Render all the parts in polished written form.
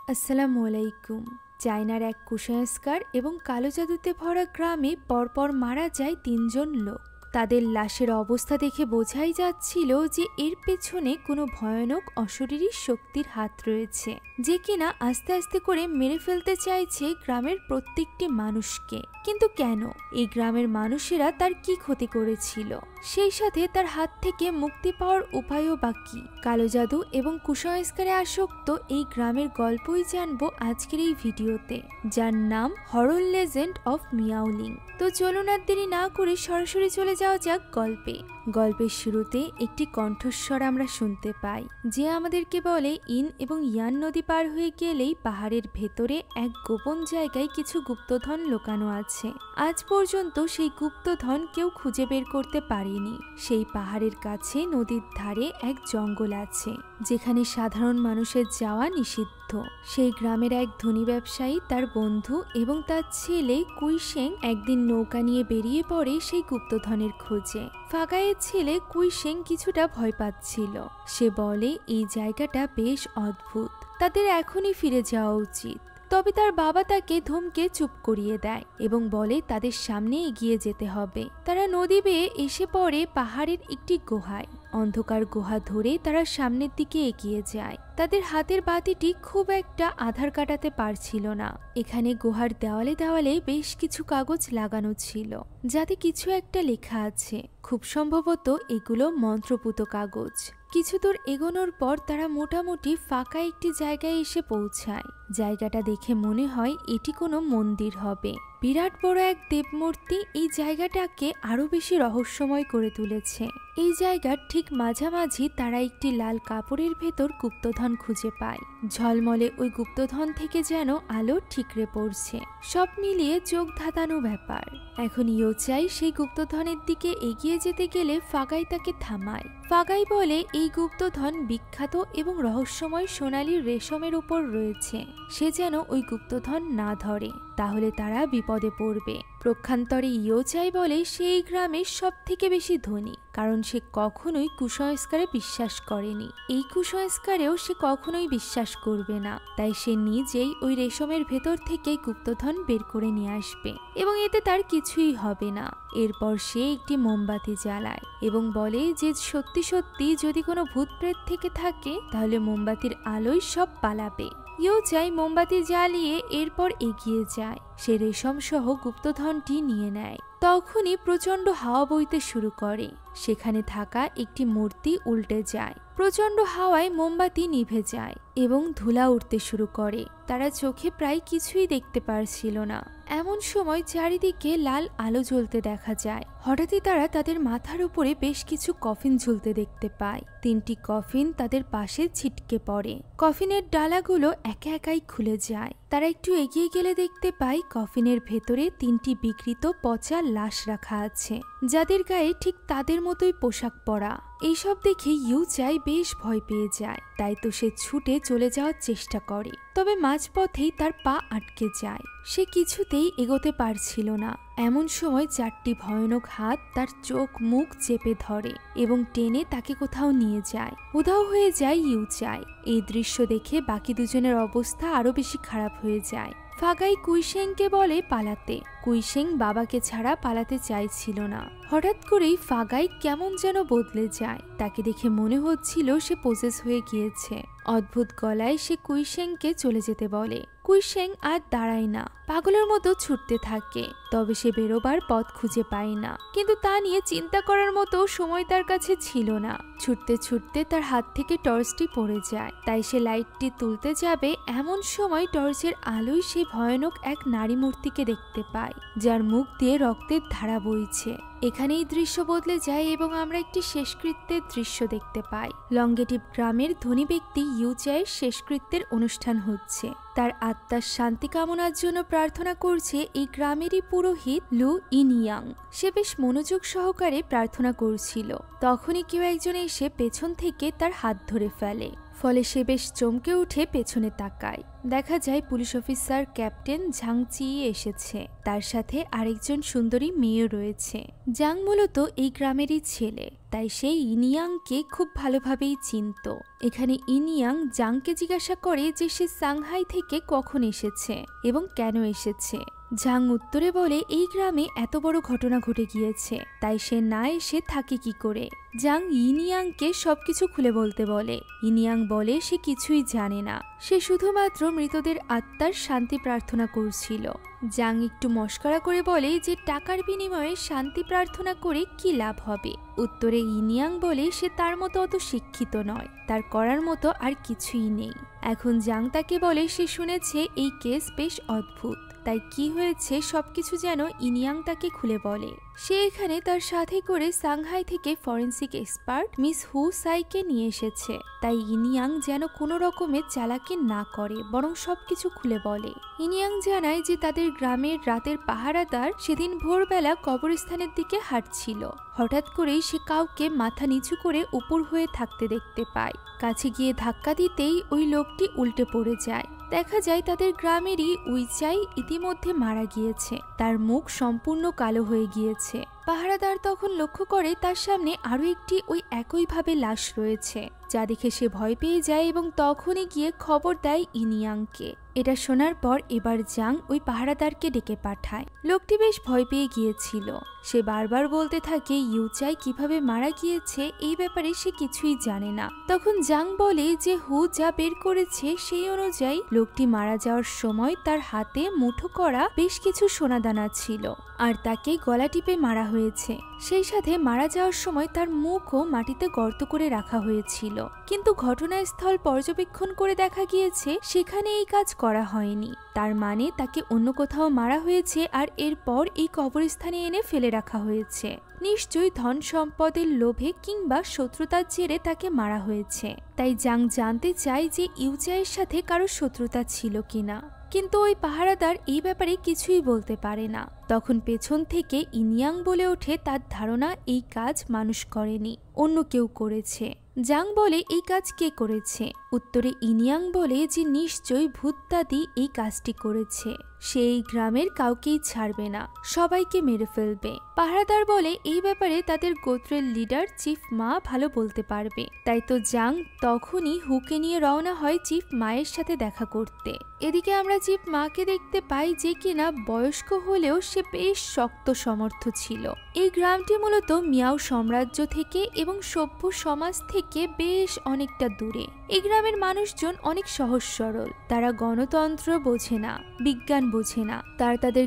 আসসালামু আলাইকুম। চায়নার এক কুসংস্কার এবং কালো জাদুতে ভরা গ্রামে পরপর মারা যায় ৩ জন লোক। তাদের লাশের অবস্থা দেখে বোঝাই যাচ্ছিল যে এর পেছনে কোনো ভয়ানক অশরীরী শক্তির হাত রয়েছে, যে কিনা আস্তে আস্তে করে মেরে ফেলতে চাইছে গ্রামের প্রত্যেকটি মানুষকে। কিন্তু কেন? এই গ্রামের মানুষেরা তার কি ক্ষতি করেছিল? সেই সাথে তার হাত থেকে মুক্তি পাওয়ার উপায়ও বা কি? কালো জাদু এবং কুসংস্কারে আসক্ত এই গ্রামের গল্পই জানবো আজকের এই ভিডিওতে, যার নাম হরর লেজেন্ড অফ মিয়াওলিং। তো চলুন আর দেরি না করে সরাসরি চলে যাওয়া যাক গল্পে। গল্পের শুরুতে একটি কণ্ঠস্বর আমরা শুনতে পাই, যে আমাদেরকে বলে ইন এবং ইয়ান নদী পার হয়ে গেলেই পাহাড়ের ভেতরে এক গোপন জায়গায় কিছু গুপ্তধন লুকানো আছে। আজ পর্যন্ত সেই গুপ্তধন কেউ খুঁজে বের করতে পারেনি। সেই পাহাড়ের কাছে নদীর ধারে এক জঙ্গল আছে, যেখানে সাধারণ মানুষের যাওয়া নিষিদ্ধ। সেই গ্রামের এক ধনী ব্যবসায়ী, তার বন্ধু এবং তার ছেলে কুইশেং একদিন নৌকা নিয়ে বেরিয়ে পড়ে সেই গুপ্তধনের খোঁজে। ফাগাইয়ের ছেলে কুইশেং কিছুটা ভয় পাচ্ছিল। সে বলে এই জায়গাটা বেশ অদ্ভুত, তাদের এখনই ফিরে যাওয়া উচিত। তবে তার বাবা তাকে ধমকে চুপ করিয়ে দেয় এবং বলে তাদের সামনে এগিয়ে যেতে হবে। তারা নদী বেয়ে এসে পড়ে পাহাড়ের একটি গুহায়। অন্ধকার গুহা ধরে তারা সামনের দিকে এগিয়ে যায়। তাদের হাতের বাতিটি খুব একটা আধার কাটাতে পারছিল না। এখানে গুহার দেওয়ালে দেওয়ালে বেশ কিছু কাগজ লাগানো ছিল, যাতে কিছু একটা লেখা আছে। খুব সম্ভবত এগুলো মন্ত্রপুত কাগজ। কিছু দূর এগোনোর পর তারা মোটামুটি ফাঁকা একটি জায়গায় এসে পৌঁছায়। জায়গাটা দেখে মনে হয় এটি কোনো মন্দির হবে। বিরাট বড় এক দেবমূর্তি এই জায়গাটাকে আরো বেশি রহস্যময় করে তুলেছে। এই জায়গার ঠিক মাঝামাঝি তারা একটি লাল কাপড়ের ভেতর গুপ্তধন খুঁজে পায়। ঝলমলে ওই গুপ্তধন থেকে যেন আলো ঠিকরে পড়ছে। সব মিলিয়ে চোখ ধাঁধানো ব্যাপার। এখন ইয়োচাই সেই গুপ্তধনের দিকে এগিয়ে যেতে গেলে ফাগাই তাকে থামায়। ফাগাই বলে এই গুপ্তধন বিখ্যাত এবং রহস্যময় সোনালী রেশমের উপর রয়েছে। সে যেন ওই গুপ্তধন না ধরে, তাহলে তারা বিপদে পড়বে। প্রক্ষান্তরে ইয়োচাই বলে সে এই গ্রামের সব থেকে বেশি ধনী, কারণ সে কখনোই কুসংস্কারে বিশ্বাস করেনি। এই কুসংস্কারেও সে কখনোই বিশ্বাস করবে না। তাই সে নিজেই ওই রেশমের ভেতর থেকে গুপ্তধন বের করে নিয়ে আসবে এবং এতে তার কিছুই হবে না। এরপর সে একটি মোমবাতি জ্বালায় এবং বলে যে সত্যি সত্যি যদি কোনো ভূত প্রেত থেকে থাকে, তাহলে মোমবাতির আলোয় সব পালাবে। ইয়োচাই মোমবাতি জ্বালিয়ে এরপর এগিয়ে যায়। সে রেশম সহ গুপ্তধনটি নিয়ে নেয়। তখনই প্রচণ্ড হাওয়া বইতে শুরু করে। সেখানে থাকা একটি মূর্তি উল্টে যায়। প্রচণ্ড হাওয়ায় মোমবাতি নিভে যায় এবং ধুলা উঠতে শুরু করে। তারা চোখে প্রায় কিছুই দেখতে পারছিল না। এমন সময় চারিদিকে লাল আলো জ্বলতে দেখা যায়। হঠাৎই তারা তাদের মাথার উপরে বেশ কিছু কফিন ঝুলতে দেখতে পায়। 3টি কফিন তাদের পাশে ছিটকে পড়ে। কফিনের ডালাগুলো একা একাই খুলে যায়। তারা একটু এগিয়ে গেলে দেখতে পায় কফিনের ভেতরে 3টি বিকৃত পচা লাশ রাখা আছে, যাদের গায়ে ঠিক তাদের মতোই পোশাক পরা। এইসব দেখে ইয়োচাই বেশ ভয় পেয়ে যায়। তাই তো সে ছুটে চলে যাওয়ার চেষ্টা করে, তবে মাঝপথেই তার পা আটকে যায়। সে কিছুতেই এগোতে পারছিল না। এমন সময় 4টি ভয়ানক হাত তার চোখ মুখ চেপে ধরে এবং টেনে তাকে কোথাও নিয়ে যায়। উধাও হয়ে যায় ইয়োচাই। এই দৃশ্য দেখে বাকি দুজনের অবস্থা আরো বেশি খারাপ হয়ে যায়। ফাগাই কুইশেংকে বলে পালাতে। কুইশেং বাবাকে ছাড়া পালাতে চাইছিল না। হঠাৎ করেই ফাগাই কেমন যেন বদলে যায়। তাকে দেখে মনে হচ্ছিল সে পজেস হয়ে গিয়েছে। অদ্ভুত গলায় সে কুইশেংকে চলে যেতে বলে। কুইশেং আর দাঁড়ায় না, পাগলের মতো ছুটতে থাকে। তবে সে বেরোবার পথ খুঁজে পায় না। কিন্তু তা নিয়ে চিন্তা করার মতো সময় তার কাছে ছিল না। ছুটতে ছুটতে তার হাত থেকে টর্চটি পড়ে যায়। তাই সে লাইটটি তুলতে যাবে, এমন সময় টর্চের আলোয় সে ভয়ানক এক নারী মূর্তিকে দেখতে পায়, যার মুখ দিয়ে রক্তের ধারা বইছে। এখানেই দৃশ্য বদলে যায় এবং আমরা একটি শেষকৃত্যের দৃশ্য দেখতে পাই। লংগেটিভ গ্রামের ধনী ব্যক্তি ইয়োচাইয়ের শেষকৃত্যের অনুষ্ঠান হচ্ছে। তার আত্মার শান্তি কামনার জন্য প্রার্থনা করছে এই গ্রামেরই পুরোহিত লু ইনইয়াং। সে বেশ মনোযোগ সহকারে প্রার্থনা করছিল। তখনই কেউ একজন এসে পেছন থেকে তার হাত ধরে ফেলে। ফলে সে বেশ চমকে উঠে পেছনে তাকায়। দেখা যায় পুলিশ অফিসার ক্যাপ্টেন ঝাং চি এসেছে, তার সাথে আরেকজন সুন্দরী মেয়ে রয়েছে। জাং মূলত এই গ্রামেরই ছেলে, তাই সে ইনিয়াংকে খুব ভালোভাবেই চিনত। এখানে ইনিয়াং জাংকে জিজ্ঞাসা করে যে সে সাংহাই থেকে কখন এসেছে এবং কেন এসেছে। জাং উত্তরে বলে এই গ্রামে এত বড় ঘটনা ঘটে গিয়েছে, তাই সে না এসে থাকে কি করে। জাং ইনিয়াংকে সবকিছু খুলে বলতে বলে। ইনিয়াং বলে সে কিছুই জানে না, সে শুধুমাত্র মৃতদের আত্মার শান্তি প্রার্থনা করছিল। জাং একটু মস্করা করে বলে যে টাকার বিনিময়ে শান্তি প্রার্থনা করে কি লাভ হবে। উত্তরে ইনিয়াং বলে সে তার মতো অত শিক্ষিত নয়, তার করার মতো আর কিছুই নেই। এখন জাং তাকে বলে সে শুনেছে এই কেস বেশ অদ্ভুত, তাই কি হয়েছে সবকিছু যেন ইনিয়াং তাকে খুলে বলে। সে এখানে তার সাথে করে সাংহাই থেকে ফরেন্সিক এক্সপার্ট মিস হু সাইকে নিয়ে এসেছে, তাই ইনিয়াং যেন কোনো রকমের চালাকি না করে বরং সবকিছু খুলে বলে। ইনিয়াং জানায় যে তাদের গ্রামের রাতের পাহারাদার সেদিন ভোরবেলা কবরস্থানের দিকে হাঁটছিল। হঠাৎ করেই সে কাউকে মাথা নিচু করে উপর হয়ে থাকতে দেখতে পায়। কাছে গিয়ে ধাক্কা দিতেই ওই লোকটি উল্টে পড়ে যায়। দেখা যায় তাদের গ্রামেরই উইচাই ইতিমধ্যে মারা গিয়েছে, তার মুখ সম্পূর্ণ কালো হয়ে গিয়েছে। পাহারাদার তখন লক্ষ্য করে তার সামনে আরো একটি ওই একইভাবে লাশ রয়েছে, যা দেখে সে ভয় পেয়ে যায় এবং তখনই গিয়ে খবর দেয় ইনিয়াংকে। এটা শোনার পর এবার জাং ওই পাহারাদারকে ডেকে পাঠায়। লোকটি বেশ ভয় পেয়ে গিয়েছিল, সে বারবার বলতে থাকে ইউচাই কিভাবে মারা গিয়েছে এই ব্যাপারে সে কিছুই জানে না। তখন জাং বলে যে হু যা বের করেছে সেই অনুযায়ী লোকটি মারা যাওয়ার সময় তার হাতে মুঠো করা বেশ কিছু সোনাদানা ছিল, আর তাকে গলা টিপে মারা হয়েছে। সেই সাথে মারা যাওয়ার সময় তার মুখও মাটিতে গর্ত করে রাখা হয়েছিল, কিন্তু ঘটনাস্থল পর্যবেক্ষণ করে দেখা গিয়েছে সেখানে এই কাজ করা হয়নি। তার মানে তাকে অন্য কোথাও মারা হয়েছে আর এরপর এই কবরস্থানে এনে ফেলে রাখা হয়েছে। নিশ্চয়ই ধন সম্পদের লোভে কিংবা শত্রুতার জেরে তাকে মারা হয়েছে। তাই জাং জানতে চায় যে ইউচাইয়ের সাথে কারো শত্রুতা ছিল কিনা, কিন্তু ওই পাহারাদার এই ব্যাপারে কিছুই বলতে পারে না। তখন পেছন থেকে ইনিয়াং বলে ওঠে তার ধারণা এই কাজ মানুষ করেনি, অন্য কেউ করেছে। জাং বলে এই কাজ কে করেছে? উত্তরে ইনিয়াং বলে যে নিশ্চয়ই ভূতদাদি এই কাজটি করেছে, সেই গ্রামের কাউকেই ছাড়বে না, সবাইকে মেরে ফেলবে। পাহারাদার বলে এই ব্যাপারে তাদের গোত্রের লিডার চিফ মা ভালো বলতে পারবে। তাই তো জাং তখনই হুকে নিয়ে রওনা হয় চিফ মায়ের সাথে দেখা করতে। এদিকে আমরা চিফ মাকে দেখতে পাই যে কিনা বয়স্ক হলেও সে বেশ শক্ত সমর্থ ছিল। এই গ্রামটি মূলত মিয়াও সাম্রাজ্য থেকে এবং সভ্য সমাজ থেকে বেশ অনেকটা দূরে। এই গ্রামের মানুষজন অনেক সহজ সরল, তারা গণতন্ত্র বোঝে না, বিজ্ঞান বোঝে না, তারা তাদের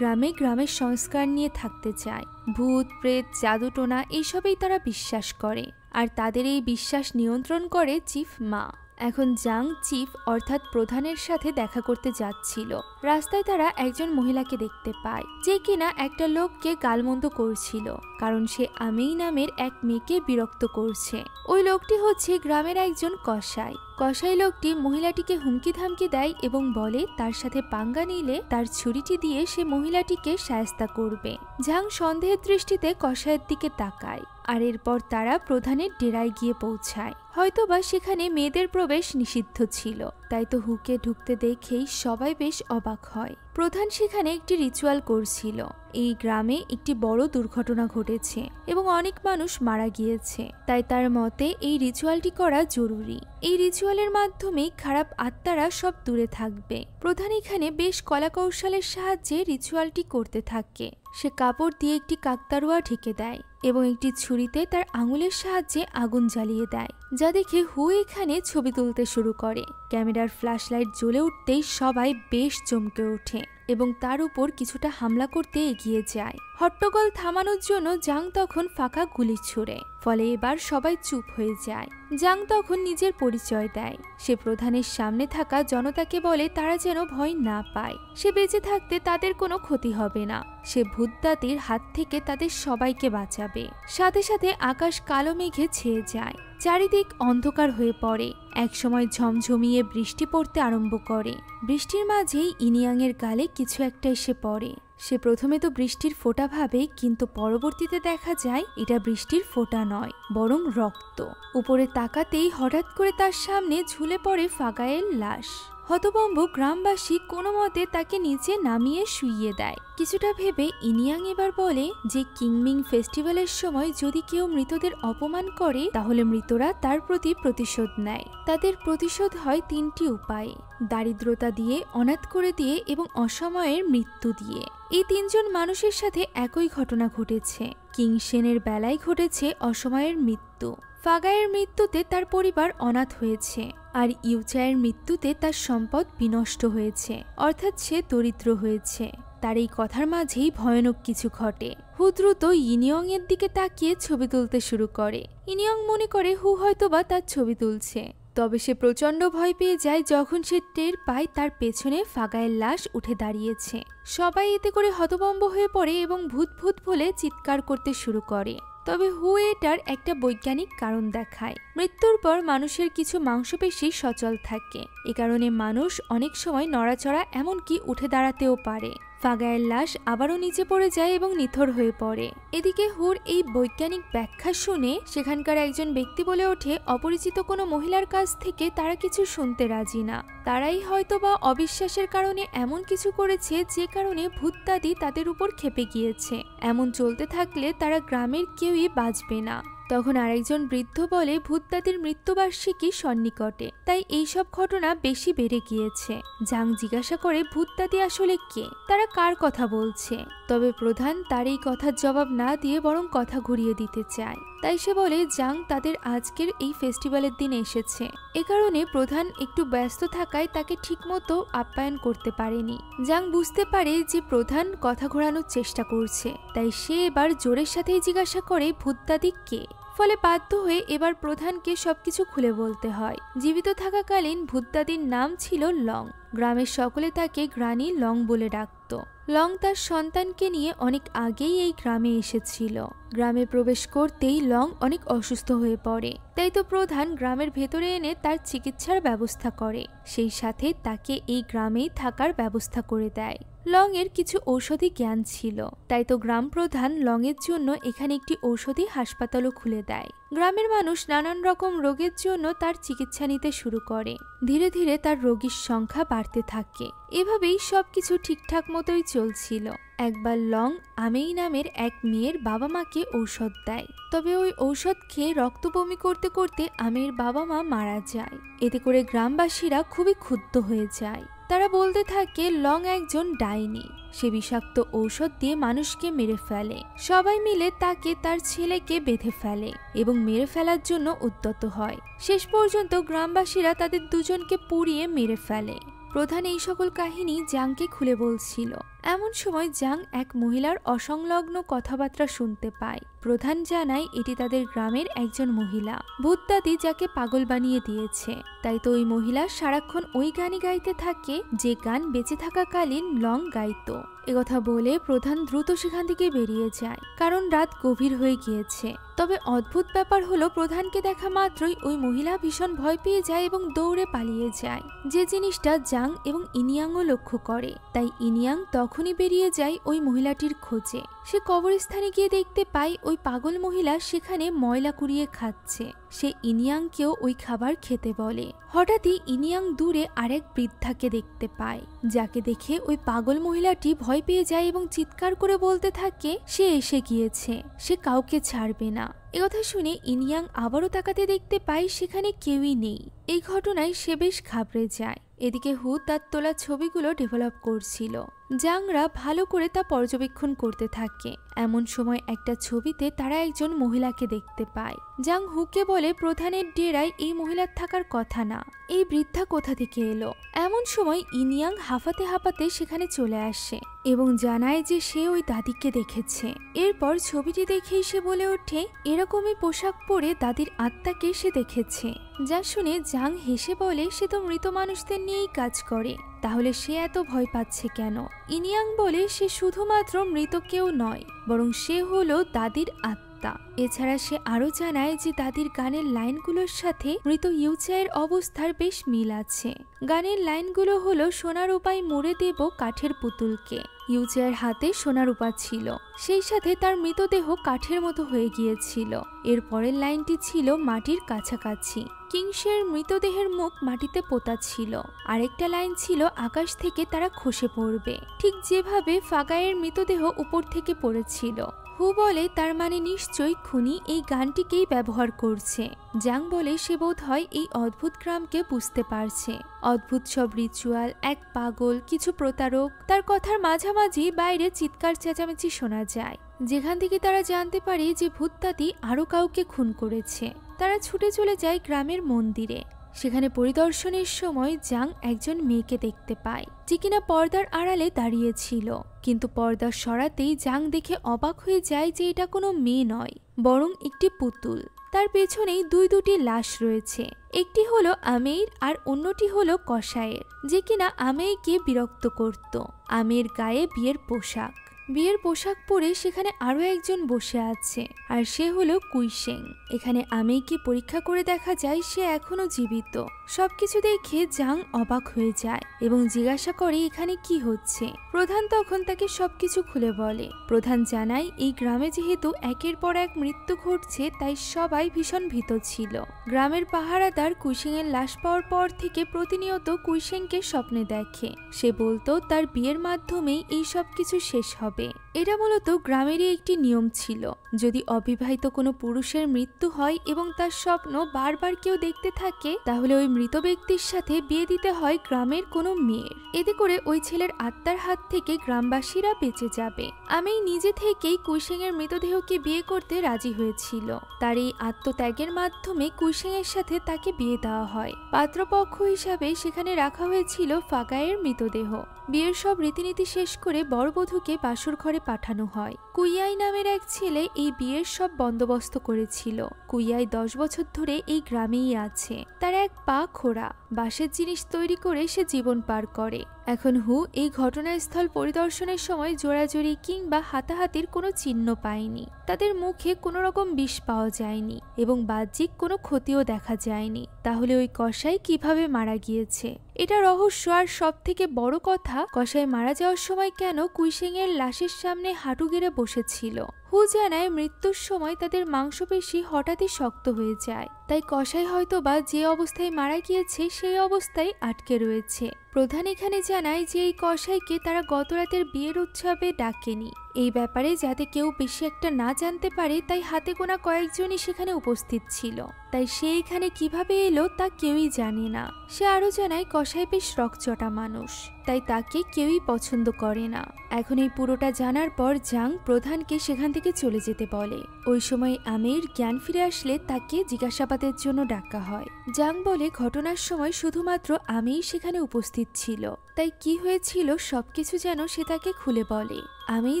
গ্রামের সংস্কার নিয়ে থাকতে চায়। ভূত প্রেত জাদুটোনা এইসবেই তারা বিশ্বাস করে, আর তাদের এই বিশ্বাস নিয়ন্ত্রণ করে চিফ মা। এখন জাং চিফ অর্থাৎ প্রধানের সাথে দেখা করতে যাচ্ছিল। রাস্তায় তারা একজন মহিলাকে দেখতে পায় যে কিনা একটা লোককে গালমন্দ করছিল, কারণ সে আমেই নামের এক মেয়েকে বিরক্ত করছে। ওই লোকটি হচ্ছে গ্রামের একজন কসাই। কসাই লোকটি মহিলাটিকে হুমকি ধামকি দেয় এবং বলে তার সাথে পাঙ্গা নিলে তার ছুরিটি দিয়ে সে মহিলাটিকে শায়েস্তা করবে। জাং সন্দেহের দৃষ্টিতে কসাইয়ের দিকে তাকায়, আর এরপর তারা প্রধানের ডেরায় গিয়ে পৌঁছায়। হয়তোবা সেখানে মেয়েদের প্রবেশ নিষিদ্ধ ছিল, তাই তো হুকে ঢুকতে দেখেই সবাই বেশ অবাক হয়। প্রধান সেখানে একটি রিচুয়াল করছিল। এই গ্রামে একটি বড় দুর্ঘটনা ঘটেছে এবং অনেক মানুষ মারা গিয়েছে, তাই তার মতে এই রিচুয়ালটি করা জরুরি। এই রিচুয়ালের মাধ্যমে খারাপ আত্মারা সব দূরে থাকবে। প্রধান এখানে বেশ কলাকৌশলের সাহায্যে রিচুয়ালটি করতে থাকে। সে কাপড় দিয়ে একটি কাকতাড়ুয়া ঢেকে দেয় এবং একটি ছুরিতে তার আঙুলের সাহায্যে আগুন জ্বালিয়ে দেয়, যা দেখে হু এখানে ছবি তুলতে শুরু করে। ক্যামেরার ফ্ল্যাশ লাইট জ্বলে উঠতেই সবাই বেশ চমকে ওঠে এবং তার উপর কিছুটা হামলা করতে এগিয়ে যায়। হট্টগোল থামানোর জন্য জাং তখন ফাঁকা গুলি ছুড়ে, ফলে এবার সবাই চুপ হয়ে যায়। জাং তখন নিজের পরিচয় দেয়। সে প্রধানের সামনে থাকা জনতাকে বলে তারা যেন ভয় না পায়, সে বেঁচে থাকতে তাদের কোনো ক্ষতি হবে না, সে ভূতদাতির হাত থেকে তাদের সবাইকে বাঁচাবে। সাথে সাথে আকাশ কালো মেঘে ছেয়ে যায়, চারিদিক অন্ধকার হয়ে পড়ে। একসময় ঝমঝমিয়ে বৃষ্টি পড়তে আরম্ভ করে। বৃষ্টির মাঝেই ইনিয়াংয়ের গালে কিছু একটা এসে পড়ে। সে প্রথমে তো বৃষ্টির ফোঁটা ভাবে, কিন্তু পরবর্তীতে দেখা যায় এটা বৃষ্টির ফোঁটা নয়, বরং রক্ত। উপরে তাকাতেই হঠাৎ করে তার সামনে ঝুলে পড়ে ফাগাইয়ের লাশ। হতভম্ব গ্রামবাসী কোনো মতে তাকে নিচে নামিয়ে শুইয়ে দেয়। কিছুটা ভেবে ইনিয়াং এবার বলে যে কিংমিং ফেস্টিভ্যালের সময় যদি কেউ মৃতদের অপমান করে তাহলে মৃতরা তার প্রতি প্রতিশোধ নেয়। তাদের প্রতিশোধ হয় 3টি উপায়ে: দারিদ্রতা দিয়ে, অনাথ করে দিয়ে এবং অসময়ের মৃত্যু দিয়ে। এই 3 জন মানুষের সাথে একই ঘটনা ঘটেছে। কিংশেনের বেলায় ঘটেছে অসময়ের মৃত্যু। ফাগাইয়ের মৃত্যুতে তার পরিবার অনাথ হয়েছে, আর ইউচায়ের মৃত্যুতে তার সম্পদ বিনষ্ট হয়েছে, অর্থাৎ সে দরিদ্র হয়েছে। তার এই কথার মাঝেই ভয়ানক কিছু ঘটে। হু দ্রুত ইনিয়ং এর দিকে তাকিয়ে ছবি তুলতে শুরু করে। ইনিয়ং মনে করে হু হয়তোবা তার ছবি তুলছে। তবে সে প্রচন্ড ভয় পেয়ে যায় যখন সে টের পায় তার পেছনে ফাগাইয়ের লাশ উঠে দাঁড়িয়েছে। সবাই এতে করে হতভম্ব হয়ে পড়ে এবং ভূত ভূত বলে চিৎকার করতে শুরু করে। তবে হু এটার একটা বৈজ্ঞানিক কারণ দেখায়। মৃত্যুর পর মানুষের কিছু মাংসপেশি সচল থাকে, এ কারণে মানুষ অনেক সময় নড়াচড়া এমনকি উঠে দাঁড়াতেও পারে। ফাগাইয়ের লাশ আবারও নিচে পড়ে যায় এবং নিথর হয়ে পড়ে। এদিকে হুর এই বৈজ্ঞানিক ব্যাখ্যা শুনে সেখানকার একজন ব্যক্তি বলে ওঠে, অপরিচিত কোনো মহিলার কাছ থেকে তারা কিছু শুনতে রাজি না। তারাই হয়তোবা অবিশ্বাসের কারণে এমন কিছু করেছে যে কারণে ভূতদাদি তাদের উপর ক্ষেপে গিয়েছে। এমন চলতে থাকলে তারা গ্রামের কেউই বাঁচবে না। তখন আরেকজন বৃদ্ধ বলে, ভূতদাদির মৃত্যুবার্ষিকী সন্নিকটে, তাই এইসব ঘটনা বেশি বেড়ে গিয়েছে। জাং জিজ্ঞাসা করে ভূতদাদি আসলে কে, তারা কার কথা বলছে। তবে প্রধান তার এই কথার জবাব না দিয়ে বরং কথা ঘুরিয়ে দিতে চায়। তাই সে বলে জাং তাদের আজকের এই ফেস্টিভ্যালের দিন এসেছে, এ কারণে প্রধান একটু ব্যস্ত থাকায় তাকে ঠিকমতো আপ্যায়ন করতে পারেনি। জাং বুঝতে পারে যে প্রধান কথা ঘোরানোর চেষ্টা করছে, তাই সে এবার জোরের সাথেই জিজ্ঞাসা করে ভূতদাদি কে। ফলে বাধ্য হয়ে এবার প্রধানকে সবকিছু খুলে বলতে হয়। জীবিত থাকাকালীন ভূতদাদির নাম ছিল লং। গ্রামের সকলে তাকে গ্রানি লং বলে ডাকত। লং তার সন্তানকে নিয়ে অনেক আগেই এই গ্রামে এসেছিল। গ্রামে প্রবেশ করতেই লং অনেক অসুস্থ হয়ে পড়ে, তাই তো প্রধান গ্রামের ভেতরে এনে তার চিকিৎসার ব্যবস্থা করে, সেই সাথে তাকে এই গ্রামেই থাকার ব্যবস্থা করে দেয়। লং এর কিছু ঔষধি জ্ঞান ছিল, তাই তো গ্রাম প্রধান লং এর জন্য এখানে একটি ঔষধি হাসপাতালও খুলে দেয়। গ্রামের মানুষ নানান রকম রোগের জন্য তার চিকিৎসা নিতে শুরু করে। ধীরে ধীরে তার রোগীর সংখ্যা বাড়তে থাকে। এভাবেই সবকিছু ঠিকঠাক মতোই চলছিল। একবার লং আমেই নামের এক মেয়ের বাবা মাকে ঔষধ দেয়, তবে ওই ঔষধ খেয়ে রক্ত বমি করতে করতে আমের বাবা মা মারা যায়। এতে করে গ্রামবাসীরা খুবই ক্ষুব্ধ হয়ে যায়। তারা বলতে থাকে লং একজন ডাইনি, সে বিষাক্ত ঔষধ দিয়ে মানুষকে মেরে ফেলে। সবাই মিলে তাকে তার ছেলেকে বেঁধে ফেলে এবং মেরে ফেলার জন্য উদ্যত হয়। শেষ পর্যন্ত গ্রামবাসীরা তাদের দুজনকে পুড়িয়ে মেরে ফেলে। প্রধান এই সকল কাহিনী জাংকে খুলে বলছিল। এমন সময় জাং এক মহিলার অসংলগ্ন কথাবার্তা শুনতে পায়। প্রধান জানায় এটি তাদের গ্রামের একজন মহিলা, ভূতদাদি, যাকে পাগল বানিয়ে দিয়েছে। তাই তো ওই মহিলা সারাক্ষণ ওই গানই গাইতে থাকে যে গান বেঁচে থাকাকালীন লং গাইত। একথা বলে প্রধান দ্রুত সেখান থেকে বেরিয়ে যায়, কারণ রাত গভীর হয়ে গিয়েছে। তবে অদ্ভুত ব্যাপার হলো, প্রধানকে দেখা মাত্রই ওই মহিলা ভীষণ ভয় পেয়ে যায় এবং দৌড়ে পালিয়ে যায়। যে জিনিসটা জাং এবং ইনিয়াংও লক্ষ্য করে। তাই ইনিয়াং তখনই বেরিয়ে যায় ওই মহিলাটির খোঁজে। সে কবরস্থানে গিয়ে দেখতে পায় ওই পাগল মহিলা সেখানে ময়লা কুড়িয়ে খাচ্ছে। সে ইনিয়াংকেও ওই খাবার খেতে বলে। হঠাৎই ইনিয়াং দূরে আরেক বৃদ্ধাকে দেখতে পায়, যাকে দেখে ওই পাগল মহিলাটি ভয় পেয়ে যায় এবং চিৎকার করে বলতে থাকে সে এসে গিয়েছে, সে কাউকে ছাড়বে না। একথা শুনে ইনিয়াং আবারও তাকাতে দেখতে পায় সেখানে কেউই নেই। এই ঘটনায় সে বেশ ঘাবড়ে যায়। এদিকে হু তার তোলা ছবিগুলো ডেভেলপ করছিল। জাংরা ভালো করে তা পর্যবেক্ষণ করতে থাকে। এমন সময় একটা ছবিতে তারা একজন মহিলাকে দেখতে পায়। জাং হুকে বলে প্রধানের ডেরায় এই মহিলার থাকার কথা না, এই বৃদ্ধা কোথা থেকে এলো। এমন সময় ইনিয়াং হাঁপাতে হাঁপাতে সেখানে চলে আসে এবং জানায় যে সে ওই দাদিকে দেখেছে। এরপর ছবিটি দেখেই সে বলে ওঠে এরকমই পোশাক পরে দাদির আত্মাকে সে দেখেছে। যা শুনে জাং হেসে বলে সে তো মৃত মানুষদের নিয়েই কাজ করে, তাহলে সে এত ভয় পাচ্ছে কেন। ইনিয়াং বলে সে শুধুমাত্র মৃত কেউ নয়, বরং সে হলো দাদির আত্মা। এছাড়া সে আরো জানায় যে দাদির গানের লাইনগুলোর সাথে মৃত ইউচায়ের অবস্থার বেশ মিল আছে। গানের লাইনগুলো হলো, সোনার উপায় মুড়ে দেব কাঠের পুতুলকে। ইউচায়ের হাতে সোনার উপা ছিল, সেই সাথে তার মৃতদেহ কাঠের মতো হয়ে গিয়েছিল। এর পরের লাইনটি ছিল মাটির কাছাকাছি, কিংসের মৃতদেহের মুখ মাটিতে পোতা ছিল। আরেকটা লাইন ছিল আকাশ থেকে তারা খসে পড়বে, ঠিক যেভাবে ফাগায়ের মৃতদেহ উপর থেকে পড়েছিল। হু বলে তার মানে নিশ্চয়ই খুনি এই গানটিকেই ব্যবহার করছে। জাং বলে সে বোধ হয় এই অদ্ভুত গ্রামকে বুঝতে পারছে। অদ্ভুত সব রিচুয়াল, এক পাগল, কিছু প্রতারক। তার কথার মাঝামাঝি বাইরে চিৎকার চেঁচামেচি শোনা যায়, যেখান থেকে তারা জানতে পারে যে ভূতদাদি আরো কাউকে খুন করেছে। তারা ছুটে চলে যায় গ্রামের মন্দিরে। সেখানে পরিদর্শনের সময় জাং একজন মেয়েকে দেখতে পায়, যে কিনা পর্দার আড়ালে দাঁড়িয়েছিল। কিন্তু পর্দা সরাতেই জাং দেখে অবাক হয়ে যায় যে এটা কোনো মেয়ে নয়, বরং একটি পুতুল। তার পেছনেই দুটি লাশ রয়েছে, একটি হলো আমের আর অন্যটি হলো কসাইয়ের, যে কিনা আমেইকে বিরক্ত করত। আমের গায়ে বিয়ের পোশাক পরে সেখানে আরো একজন বসে আছে, আর সে হলো কুইশেং। এখানে আমেইকে পরীক্ষা করে দেখা যায় সে এখনো জীবিত। সবকিছু দেখে জাং অবাক হয়ে যায় এবং জিজ্ঞাসা করে এখানে কি হচ্ছে। প্রধান তখন তাকে সবকিছু খুলে বলে। প্রধান জানায় এই গ্রামে যেহেতু একের পর এক মৃত্যু ঘটছে, তাই সবাই ভীষণ ভীত ছিল। গ্রামের পাহারাদার কুইশেং এর লাশ পাওয়ার পর থেকে প্রতিনিয়ত কুইশেংকে স্বপ্নে দেখে। সে বলতো তার বিয়ের মাধ্যমেই এই সবকিছু শেষ হবে। এটা মূলত গ্রামেরই একটি নিয়ম ছিল। যদি অবিবাহিত কোনো পুরুষের মৃত্যু হয় এবং তার স্বপ্ন বারবার কেউ দেখতে থাকে, তাহলে ওই মৃত ব্যক্তির সাথে বিয়ে দিতে হয় গ্রামের কোনো মেয়ের। এতে করে ওই ছেলের আত্মার হাত থেকে গ্রামবাসীরা বেঁচে যাবে। আমি নিজে থেকেই কুইশেং এর মৃতদেহকে বিয়ে করতে রাজি হয়েছিল। তার এই আত্মত্যাগের মাধ্যমে কুইশেং এর সাথে তাকে বিয়ে দেওয়া হয়। পাত্রপক্ষ হিসাবে সেখানে রাখা হয়েছিল ফাগায়ের মৃতদেহ। বিয়ের সব রীতিনীতি শেষ করে বরবধূকে বাসর ঘরে পাঠানো হয়। কুইয়াই নামের এক ছেলে এই বিয়ের সব বন্দোবস্ত করেছিল। কুইয়াই 10 বছর ধরে এই গ্রামেই আছে। তার এক পা খোড়া, বাঁশের জিনিস তৈরি করে সে জীবন পার করে। এখন হু এই ঘটনাস্থল পরিদর্শনের সময় জোড়াজোড়ি কিংবা হাতাহাতির কোনো চিহ্ন পায়নি। তাদের মুখে কোনো রকম বিষ পাওয়া যায়নি এবং বাহ্যিক কোনো ক্ষতিও দেখা যায়নি। তাহলে ওই কসাই কিভাবে মারা গিয়েছে? এটা রহস্য। আর সব থেকে বড় কথা, কসাই মারা যাওয়ার সময় কেন কুইশেং এর লাশের সামনে হাঁটু গেড়ে বসেছিল? হু জানায় মৃত্যুর সময় তাদের মাংসপেশি হঠাৎই শক্ত হয়ে যায়, তাই কসাই হয়তোবা যে অবস্থায় মারা গিয়েছে সেই অবস্থায় আটকে রয়েছে। প্রধান এখানে জানায় যে এই কসাইকে তারা গতরাতের বিয়ের উৎসবে ডাকেনি। এই ব্যাপারে যাতে কেউ বেশি একটা না জানতে পারে, তাই হাতে গোনা কয়েকজনই সেখানে উপস্থিত ছিল। তাই সে এখানে কিভাবে এলো তা কেউই জানে না। সে আরো জানায় কসাই বেশ রকচটা মানুষ, তাই তাকে কেউই পছন্দ করে না। এখন এই পুরোটা জানার পর জাং প্রধানকে সেখান থেকে চলে যেতে বলে। ওই সময় আমের জ্ঞান ফিরে আসলে তাকে জিজ্ঞাসাবাদের জন্য ডাকা হয়। জাং বলে ঘটনার সময় শুধুমাত্র আমেই সেখানে উপস্থিত ছিল, তাই কি হয়েছিল সবকিছু যেন সে তাকে খুলে বলে। আমিই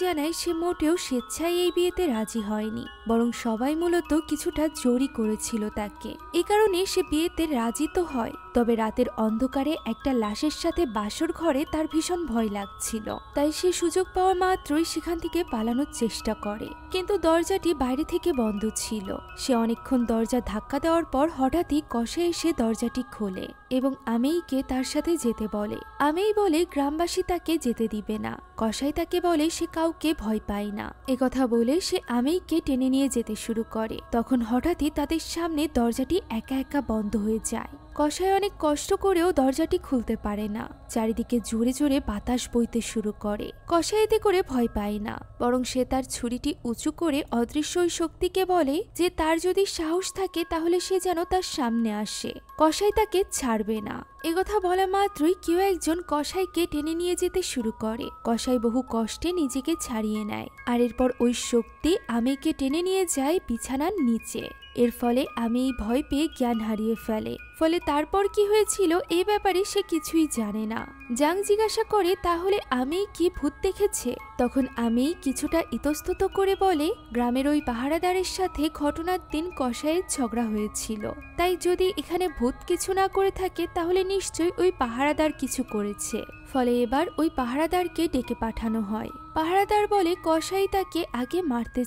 জানাই সে মোটেও স্বেচ্ছায় এই বিয়েতে রাজি হয়নি, বরং সবাই মূলত কিছুটা জোরই করেছিল তাকে। এ কারণে সে বিয়েতে রাজি তো হয়, তবে রাতের অন্ধকারে একটা লাশের সাথে বাসর ঘরে তার ভীষণ ভয় লাগছিল। তাই সে সুযোগ পাওয়া মাত্রই সেখান থেকে পালানোর চেষ্টা করে, কিন্তু দরজাটি বাইরে থেকে বন্ধ ছিল। সে অনেকক্ষণ দরজা ধাক্কা দেওয়ার পর হঠাৎই কসে এসে দরজাটি খোলে এবং আমেইকে তার সাথে যেতে বলে। আমেই বলে গ্রামবাসী তাকে যেতে দিবে না। কসাই তাকে বলে সে কাউকে ভয় পায় না। একথা বলে সে আমেইকে টেনে নিয়ে যেতে শুরু করে। তখন হঠাৎই তাদের সামনে দরজাটি একা একা বন্ধ হয়ে যায়। কসাই অনেক কষ্ট করেও দরজাটি খুলতে পারে না। চারিদিকে জোরে জোরে বাতাস বইতে শুরু করে। কসাই এতে করে ভয় পায় না, বরং সে তার ছুরিটি উঁচু করে অদৃশ্য ওই শক্তিকে বলে যে তার যদি সাহস থাকে তাহলে সে যেন তার সামনে আসে। কসাই তাকে ছাড়বে না। একথা বলা মাত্রই কেউ একজন কসাইকে টেনে নিয়ে যেতে শুরু করে। কসাই বহু কষ্টে নিজেকে ছাড়িয়ে নেয়, আর এরপর ওই শক্তি আমেইকে টেনে নিয়ে যায় বিছানার নিচে। এর ফলে আমেই ভয় পেয়ে জ্ঞান হারিয়ে ফেলে। ফলে তারপর কি হয়েছিল এ ব্যাপারে সে কিছুই জানে না। জাং জিজ্ঞাসা করে তাহলে আমেই কি ভূত দেখেছে? তখন আমি কিছুটা ইতস্তত করে বলে, গ্রামের ওই পাহারাদারের সাথে ঘটনার দিন কসাইয়ের ঝগড়া হয়েছিল, তাই যদি এখানে ভূত কিছু না করে থাকে তাহলে নিশ্চয়ই ওই পাহারাদার কিছু করেছে। ফলে এবার ওই পাহারাদারকে ডেকে পাঠানো হয়। পাহারাদার বলে কসাই তাকে আগে মারতে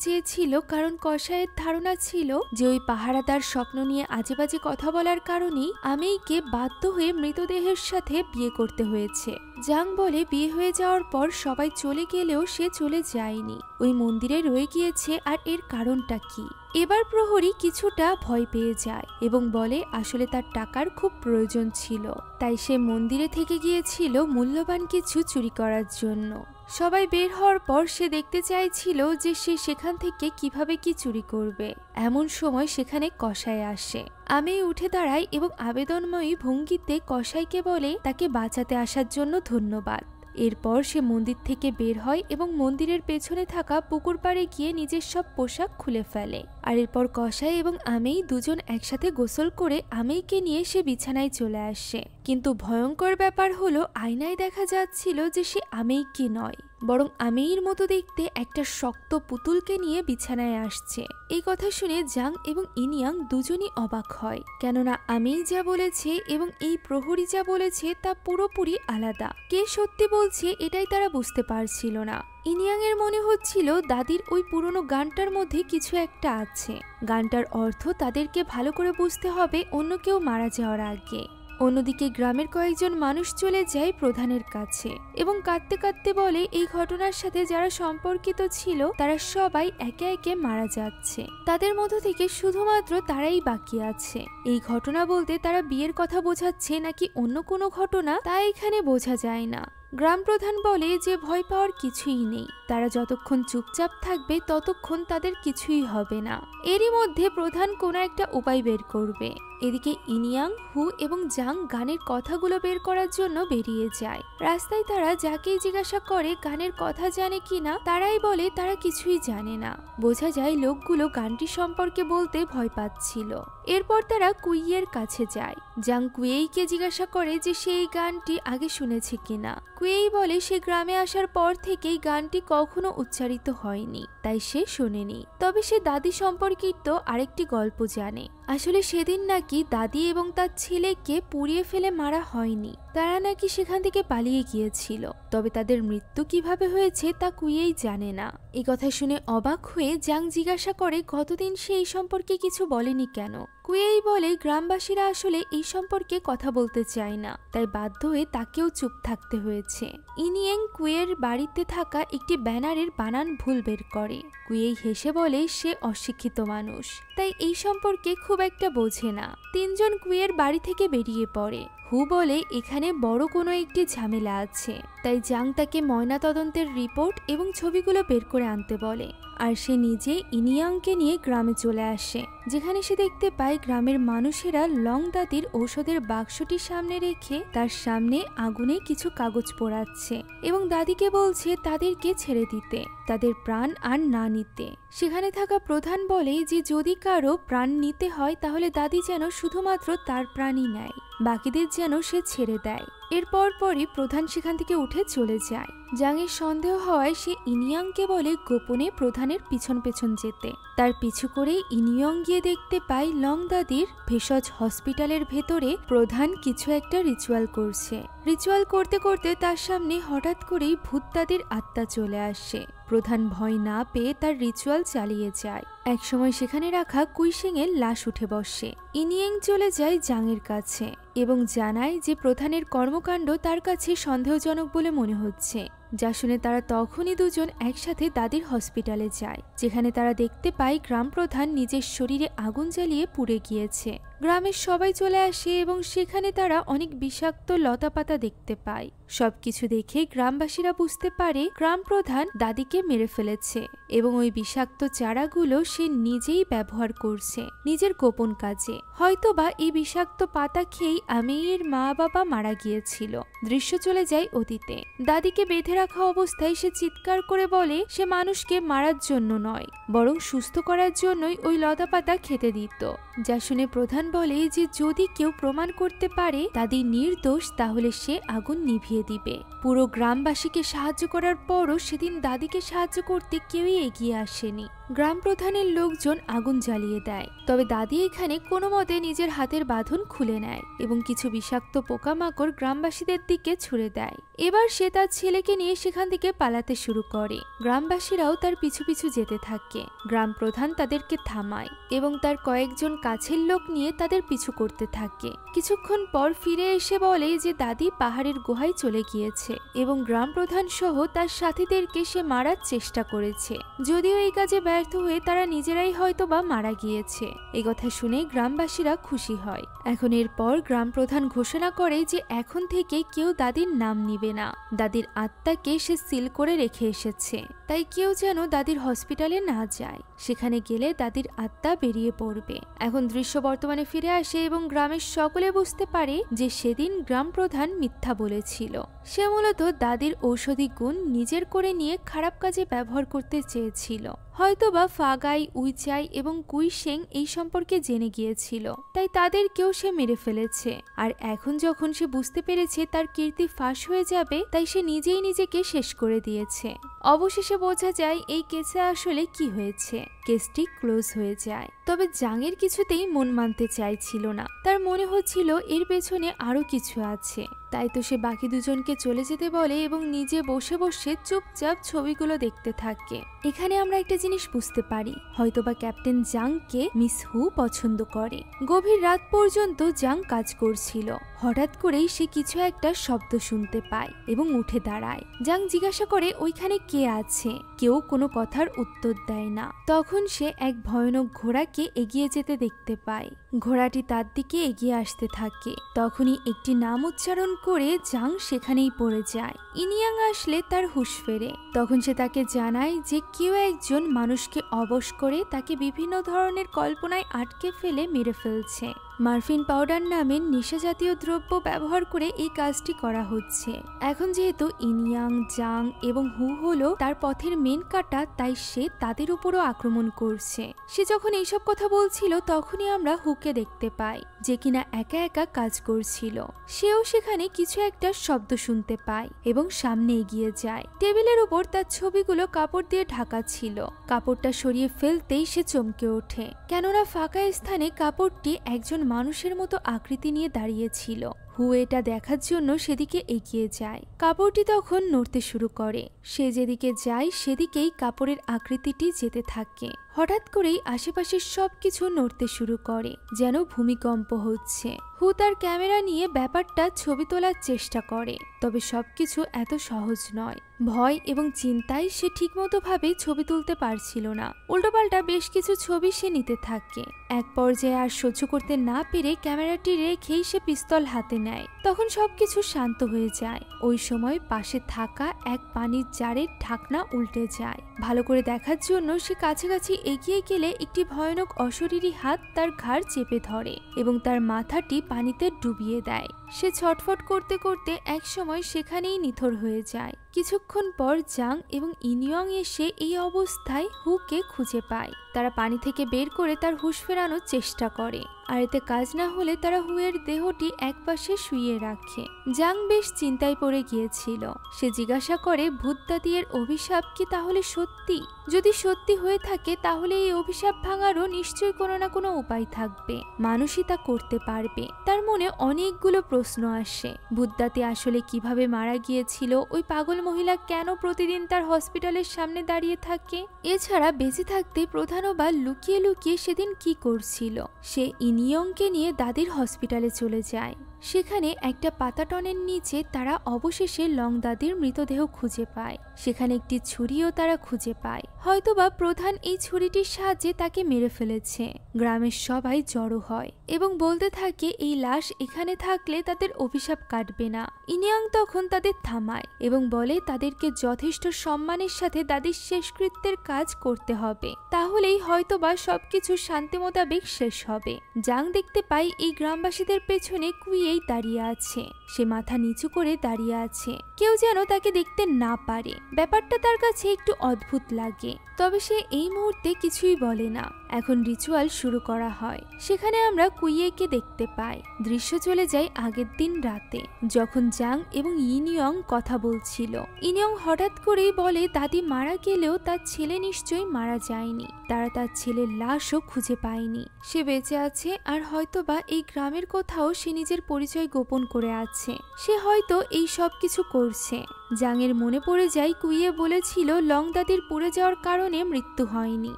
চেয়েছিল কারণ কসাইয়ের ধারণা ছিল যে ওই পাহারাদার স্বপ্ন নিয়ে আজে বাজে কথা বলার কারণেই আমেইকে বাধ্য হয়ে মৃতদেহের সাথে বিয়ে করতে হয়েছে। জাং বলে বিয়ে হয়ে যাওয়ার পর সবাই চলে গেলেও সে চলে যায়নি, ওই মন্দিরে রয়ে গিয়েছে। আর এর কারণটা কি? এবার প্রহরী কিছুটা ভয় পেয়ে যায় এবং বলে আসলে তার টাকার খুব প্রয়োজন ছিল, তাই সে মন্দিরে থেকে গিয়েছিল মূল্যবান কিছু চুরি করার জন্য। সবাই বের হওয়ার পর সে দেখতে চাইছিল যে সে সেখান থেকে কিভাবে কি চুরি করবে। এমন সময় সেখানে কসাই আসে। আমি উঠে দাঁড়াই এবং আবেদনময়ী ভঙ্গিতে কসাইকে বলে তাকে বাঁচাতে আসার জন্য ধন্যবাদ। এরপর সে মন্দির থেকে বের হয় এবং মন্দিরের পেছনে থাকা পুকুর পাড়ে গিয়ে নিজের সব পোশাক খুলে ফেলে। আর এরপর কসাই এবং আমেই দুজন একসাথে গোসল করে আমেইকে নিয়ে সে বিছানায় চলে আসে। কিন্তু ভয়ঙ্কর ব্যাপার হলো আয়নায় দেখা যাচ্ছিল যে সে আমেইকে নয়, বরং আমেইর মতো দেখতে একটা শক্ত পুতুলকে নিয়ে বিছানায় আসছে। এই কথা শুনে জাং এবং ইনিয়াং দুজনই অবাক হয়, কেননা আমেই যা বলেছে এবং এই প্রহরী যা বলেছে তা পুরোপুরি আলাদা। কে সত্যি বলছে এটাই তারা বুঝতে পারছিল না। ইনিয়াং এর মনে হচ্ছিল দাদির ওই পুরনো গানটার মধ্যে কিছু একটা আছে। গানটার অর্থ তাদেরকে ভালো করে বুঝতে হবে অন্য কেউ মারা যাওয়ার আগে। অন্যদিকে গ্রামের কয়েকজন মানুষ চলে যায় প্রধানের কাছে এবং কাঁদতে কাঁদতে বলে এই ঘটনার সাথে যারা সম্পর্কিত ছিল তারা সবাই একে একে মারা যাচ্ছে, তাদের মধ্য থেকে শুধুমাত্র তারাই বাকি আছে। এই ঘটনা বলতে তারা বিয়ের কথা বোঝাচ্ছে নাকি অন্য কোনো ঘটনা তা এখানে বোঝা যায় না। গ্রাম প্রধান বলে যে ভয় পাওয়ার কিছুই নেই, তারা যতক্ষণ চুপচাপ থাকবে ততক্ষণ তাদের কিছুই হবে না। এরই মধ্যে প্রধান কোনো একটা উপায় বের করবে। এদিকে ইনিয়াং, হু এবং জাং গানের কথাগুলো বের করার জন্য বেরিয়ে যায়। রাস্তায় তারা যাকেই জিজ্ঞাসা করে গানের কথা জানে কিনা, তারাই বলে তারা কিছুই জানে না। বোঝা যায় লোকগুলো গানটি সম্পর্কে বলতে ভয় পাচ্ছিল। এরপর তারা কুইয়ের কাছে যায়। জাং কুইয়েইকে জিজ্ঞাসা করে যে সে এই গানটি আগে শুনেছে কিনা। কুইয়েই বলে সে গ্রামে আসার পর থেকেই গানটি কখনো উচ্চারিত হয়নি, তাই সে শোনেনি। তবে সে দাদি সম্পর্কিত আরেকটি গল্প জানে। আসলে সেদিন নাকি দাদি এবং তার ছেলেকে পুড়িয়ে ফেলে মারা হয়নি, তারা নাকি সেখান থেকে পালিয়ে গিয়েছিল। তবে তাদের মৃত্যু কিভাবে হয়েছে তা কুইয়েই জানে না। এই কথা শুনে অবাক হয়ে জাং জিজ্ঞাসা করে গতদিন সে এই সম্পর্কে কিছু বলেনি কেন। কুইয়েই বলে গ্রামবাসীরা আসলে এই সম্পর্কে কথা বলতে চায় না, তাই বাধ্য হয়ে তাকেও চুপ থাকতে হয়েছে। ইনিয়েং কুইয়ের বাড়িতে থাকা একটি ব্যানারের বানান ভুল বের করে। কুইয়েই হেসে বলে সে অশিক্ষিত মানুষ, তাই এই সম্পর্কে খুব একটা বোঝে না। তিনজন কুইয়ের বাড়ি থেকে বেরিয়ে পড়ে। হু বলে এখানে বড় কোনো একটি ঝামেলা আছে, তাই জাং তাকে ময়নাতদন্তের রিপোর্ট এবং ছবিগুলো বের করে আনতে বলে। আর সে নিজে ইনিয়াংকে নিয়ে গ্রামে চলে আসে, যেখানে সে দেখতে পায় গ্রামের মানুষেরা লং দাদির ঔষধের বাক্সটি সামনে রেখে তার সামনে আগুনে কিছু কাগজ পোড়াচ্ছে এবং দাদিকে বলছে তাদেরকে ছেড়ে দিতে, তাদের প্রাণ আর না নিতে। সেখানে থাকা প্রধান বলে যে যদি কারো প্রাণ নিতে হয় তাহলে দাদি যেন শুধুমাত্র তার প্রাণই নেয়, বাকিদের যেন সে ছেড়ে দেয়। এরপর পরই প্রধান সেখান থেকে উঠে চলে যায়। জাংয়ের সন্দেহ হওয়ায় সে ইনিয়াংকে বলে গোপনে প্রধানের পিছন পেছন যেতে। তার পিছু করে ইনিয়ং গিয়ে দেখতে পায় লং দাদির ভেষজ হসপিটালের ভেতরে প্রধান কিছু একটা রিচুয়াল করছে। রিচুয়াল করতে করতে তার সামনে হঠাৎ করেই ভূত দাদির আত্মা চলে আসে। প্রধান ভয় না পেয়ে তার রিচুয়াল চালিয়ে যায়। একসময় সেখানে রাখা কুইশিং এর লাশ উঠে বসে। ইনিয়েং চলে যায় জাংয়ের কাছে এবং জানায় যে প্রধানের কর্মকাণ্ড তার কাছে সন্দেহজনক বলে মনে হচ্ছে, যা শুনে তারা তখনই দুজন একসাথে দাদির হসপিটালে যায়, যেখানে তারা দেখতে পায় গ্রাম প্রধান নিজের শরীরে আগুন জ্বালিয়ে পুড়ে গিয়েছে। গ্রামের সবাই চলে আসে এবং সেখানে তারা অনেক বিষাক্ত লতাপাতা দেখতে পায়। সবকিছু দেখে গ্রামবাসীরা বুঝতে পারে গ্রাম প্রধান দাদিকে মেরে ফেলেছে এবং ওই বিষাক্ত চারাগুলো সে নিজেই ব্যবহার করছে নিজের গোপন কাজে। হয়তোবা এই বিষাক্ত পাতা খেয়েই আমেইয়ের মা বাবা মারা গিয়েছিল। দৃশ্য চলে যায় অতীতে। দাদিকে বেঁধে রাখা অবস্থায় সে চিৎকার করে বলে সে মানুষকে মারার জন্য নয়, বরং সুস্থ করার জন্যই ওই লতাপাতা খেতে দিত। যা শুনে প্রধান বলে যে যদি কেউ প্রমাণ করতে পারে দাদি নির্দোষ তাহলে সে আগুন নিভিয়ে দিবে। পুরো গ্রামবাসীকে সাহায্য করার পরও সেদিন দাদিকে সাহায্য করতে কেউই এগিয়ে আসেনি। গ্রাম প্রধানের লোকজন আগুন জ্বালিয়ে দেয়, তবে দাদি এখানে কোনো মতে নিজের হাতের বাঁধন খুলে নেয় এবং কিছু বিষাক্ত পোকামাকড় গ্রামবাসীদের দিকে ছুড়ে দেয়। এবার সে তার ছেলেকে নিয়ে সেখান থেকে পালাতে শুরু করে। গ্রামবাসীরাও তার পিছু পিছু যেতে থাকে। গ্রাম প্রধান তাদেরকে থামায় এবং তার কয়েকজন কাছের লোক নিয়ে তাদের পিছু করতে থাকে। কিছুক্ষণ পর ফিরে এসে বলে যে দাদি পাহাড়ের গুহায় চলে গিয়েছে এবং গ্রাম প্রধান সহ তার সাথীদেরকে সে মারার চেষ্টা করেছে, যদিও এই কাজে ব্যর্থ হয়ে তারা নিজেরাই হয়তো বা মারা গিয়েছে। এই কথা শুনে গ্রামবাসীরা খুশি হয়। এখন এরপর গ্রাম প্রধান ঘোষণা করে যে এখন থেকে কেউ দাদির নাম নিবে না। দাদির আত্মাকে সে সিল করে রেখে এসেছে, তাই কেউ যেন দাদির হসপিটালে না যায়। সেখানে গেলে দাদির আত্মা বেরিয়ে পড়বে। এখন দৃশ্য বর্তমানে ফিরে আসে এবং গ্রামের সকলে বুঝতে পারে যে সেদিন গ্রাম প্রধান মিথ্যা বলেছিল। সে মূলত দাদির ঔষধি গুণ নিজের করে নিয়ে খারাপ কাজে ব্যবহার করতে চেয়েছিল। হয়তোবা ফাগাই, উইচাই এবং কুইশেং এই সম্পর্কে জেনে গিয়েছিল, তাই তাদেরকেও সে মেরে ফেলেছে। আর এখন যখন সে বুঝতে পেরেছে তার কীর্তি ফাঁস হয়ে যাবে, তাই সে নিজেই নিজেকে শেষ করে দিয়েছে। অবশেষে বোঝা যায় এই কেসে আসলে কি হয়েছে। কেসটি ক্লোজ হয়ে যায়। তবে জাংয়ের কিছুতেই মন মানতে চাইছিল না। তার মনে হচ্ছিল এর পেছনে আরো কিছু আছে। তাই তো সে বাকি দুজনকে চলে যেতে বলে এবং নিজে বসে বসে চুপচাপ ছবিগুলো দেখতে থাকে। এখানে আমরা একটা জিনিস বুঝতে পারি, হয়তোবা ক্যাপ্টেন জাংকে মিস হু পছন্দ করে। গভীর রাত পর্যন্ত জাং কাজ করছিল। হঠাৎ করেই সে কিছু একটা শব্দ শুনতে পায় এবং উঠে দাঁড়ায়। জাং জিজ্ঞাসা করে ওইখানে কে আছে। কেউ কোনো কথার উত্তর দেয় না। তখন সে এক ভয়ানক ঘোড়াকে এগিয়ে যেতে দেখতে পায়। ঘোড়াটি তার দিকে এগিয়ে আসতে থাকে। তখনই একটি নাম উচ্চারণ করে জাং সেখানেই পড়ে যায়। ইনিয়াং আসলে তার হুঁশ ফেরে। তখন সে তাকে জানায় যে কেউ একজন মানুষকে অবশ করে তাকে বিভিন্ন ধরনের কল্পনায় আটকে ফেলে মেরে ফেলছে। মার্ফিন পাউডার নামের নেশা জাতীয় দ্রব্য ব্যবহার করে এই কাজটি করা হচ্ছে। এখন যেহেতু ইনিয়াং, জাং এবং হু হলো তার পথের মেন কাটা, তাই সে তাদের উপরও আক্রমণ করছে। সে যখন এইসব কথা বলছিল তখনই আমরা হুকে দেখতে পাই, যে কিনা একা একা কাজ করছিল। সেও সেখানে কিছু একটা শব্দ শুনতে পায় এবং সামনে এগিয়ে যায়। টেবিলের উপর তার ছবিগুলো কাপড় দিয়ে ঢাকা ছিল। কাপড়টা সরিয়ে ফেলতেই সে চমকে ওঠে, কেননা ফাঁকা স্থানে কাপড়টি একজন মানুষের মতো আকৃতি নিয়ে দাঁড়িয়েছিল। হু এটা দেখার জন্য সেদিকে এগিয়ে যায়। কাপড়টি তখন নড়তে শুরু করে। সে যেদিকে যায় সেদিকেই কাপড়ের আকৃতিটি যেতে থাকে। হঠাৎ করেই আশেপাশের সবকিছু নড়তে শুরু করে, যেন ভূমিকম্প হচ্ছে। হু তার ক্যামেরা নিয়ে ব্যাপারটা ছবি তোলার চেষ্টা করে, তবে সবকিছু এত সহজ নয়। ভয় এবং চিন্তায় সে ঠিকমতো ভাবে ছবি তুলতে পারছিল না। উল্টোপাল্টা বেশ কিছু ছবি সে নিতে থাকে। এক পর্যায়ে আর সহ্য করতে না পেরে ক্যামেরাটি রেখেই সে পিস্তল হাতে নেয়। তখন সবকিছু শান্ত হয়ে যায়। ওই সময় পাশে থাকা এক পানির জারের ঢাকনা উল্টে যায়। ভালো করে দেখার জন্য সে কাছাকাছি এগিয়ে গেলে একটি ভয়ানক অশরীরী হাত তার ঘাড় চেপে ধরে এবং তার মাথাটি পানিতে ডুবিয়ে দেয়। সে ছটফট করতে করতে একসময় সেখানেই নিথর হয়ে যায়। কিছুক্ষণ পর জাং এবং ইনিয়ং এসে এই অবস্থায় হুকে খুঁজে পায়। তারা পানি থেকে বের করে তার হুঁশ ফেরানোর চেষ্টা করে, আর এতে কাজ না হলে তারা হুয়ের দেহটি একপাশে শুইয়ে রাখে। জাং বেশ চিন্তায় পড়ে গিয়েছিল। সে জিজ্ঞাসা করে ভূতদাদির অভিশাপ কি তাহলে সত্যি? যদি সত্যি হয়ে থাকে তাহলে এই অভিশাপ ভাঙারও নিশ্চয়ই কোনো না কোনো উপায় থাকবে। মানুষই তা করতে পারবে। তার মনে অনেকগুলো প্রশ্ন আসে। ভূতদাদি আসলে কিভাবে মারা গিয়েছিল? ওই পাগল মহিলা কেন প্রতিদিন তার হসপিটালের সামনে দাঁড়িয়ে থাকে? এছাড়া বেঁচে থাকতে প্রধানও বা লুকিয়ে লুকিয়ে সেদিন কি করছিল? সে ইনিয়ংকে নিয়ে দাদির হসপিটালে চলে যায়। সেখানে একটা পাতাটনের নিচে তারা অবশেষে লং দাদির মৃতদেহ খুঁজে পায়। সেখানে একটি ছুরিও তারা খুঁজে পায়। হয়তোবা প্রধান এই ছুরিটির সাহায্যে তাকে মেরে ফেলেছে। গ্রামের সবাই জড়ো হয়। এবং বলতে থাকে এই লাশ এখানে থাকলে তাদের অভিশাপ কাটবে না। ইনিয়াং তখন তাদের থামায় এবং বলে তাদেরকে যথেষ্ট সম্মানের সাথে দাদির শেষকৃত্যের কাজ করতে হবে, তাহলেই হয়তোবা সবকিছু শান্তি মোতাবেক শেষ হবে। জাং দেখতে পাই এই গ্রামবাসীদের পেছনে কুইয়েই দাঁড়িয়ে আছে। সে মাথা নিচু করে দাঁড়িয়ে আছে, কেউ যেন তাকে দেখতে না পারে। ব্যাপারটা তার কাছে একটু অদ্ভুত লাগে, তবে সে এই মুহূর্তে কিছুই বলে না। এখন রিচুয়াল শুরু করা হয়। সেখানে আমরা কুইয়েকে দেখতে পাই। দৃশ্য চলে যায় আগের দিন রাতে, যখন জাং এবং ইনিয়ং কথা বলছিল। ইনিয়ং হঠাৎ করেই বলে দাদি মারা গেলেও তার ছেলে নিশ্চয়ই মারা যায়নি, তারা তার ছেলের লাশও খুঁজে পায়নি। সে বেঁচে আছে, আর হয়তোবা এই গ্রামের কোথাও সে নিজের পরিচয় গোপন করে আছে। সে হয়তো এই সব কিছু করছে। জাংয়ের মনে পড়ে যায় কুইয়ে বলেছিল লং দাদির পুড়ে যাওয়ার কারণে মৃত্যু হয়নি।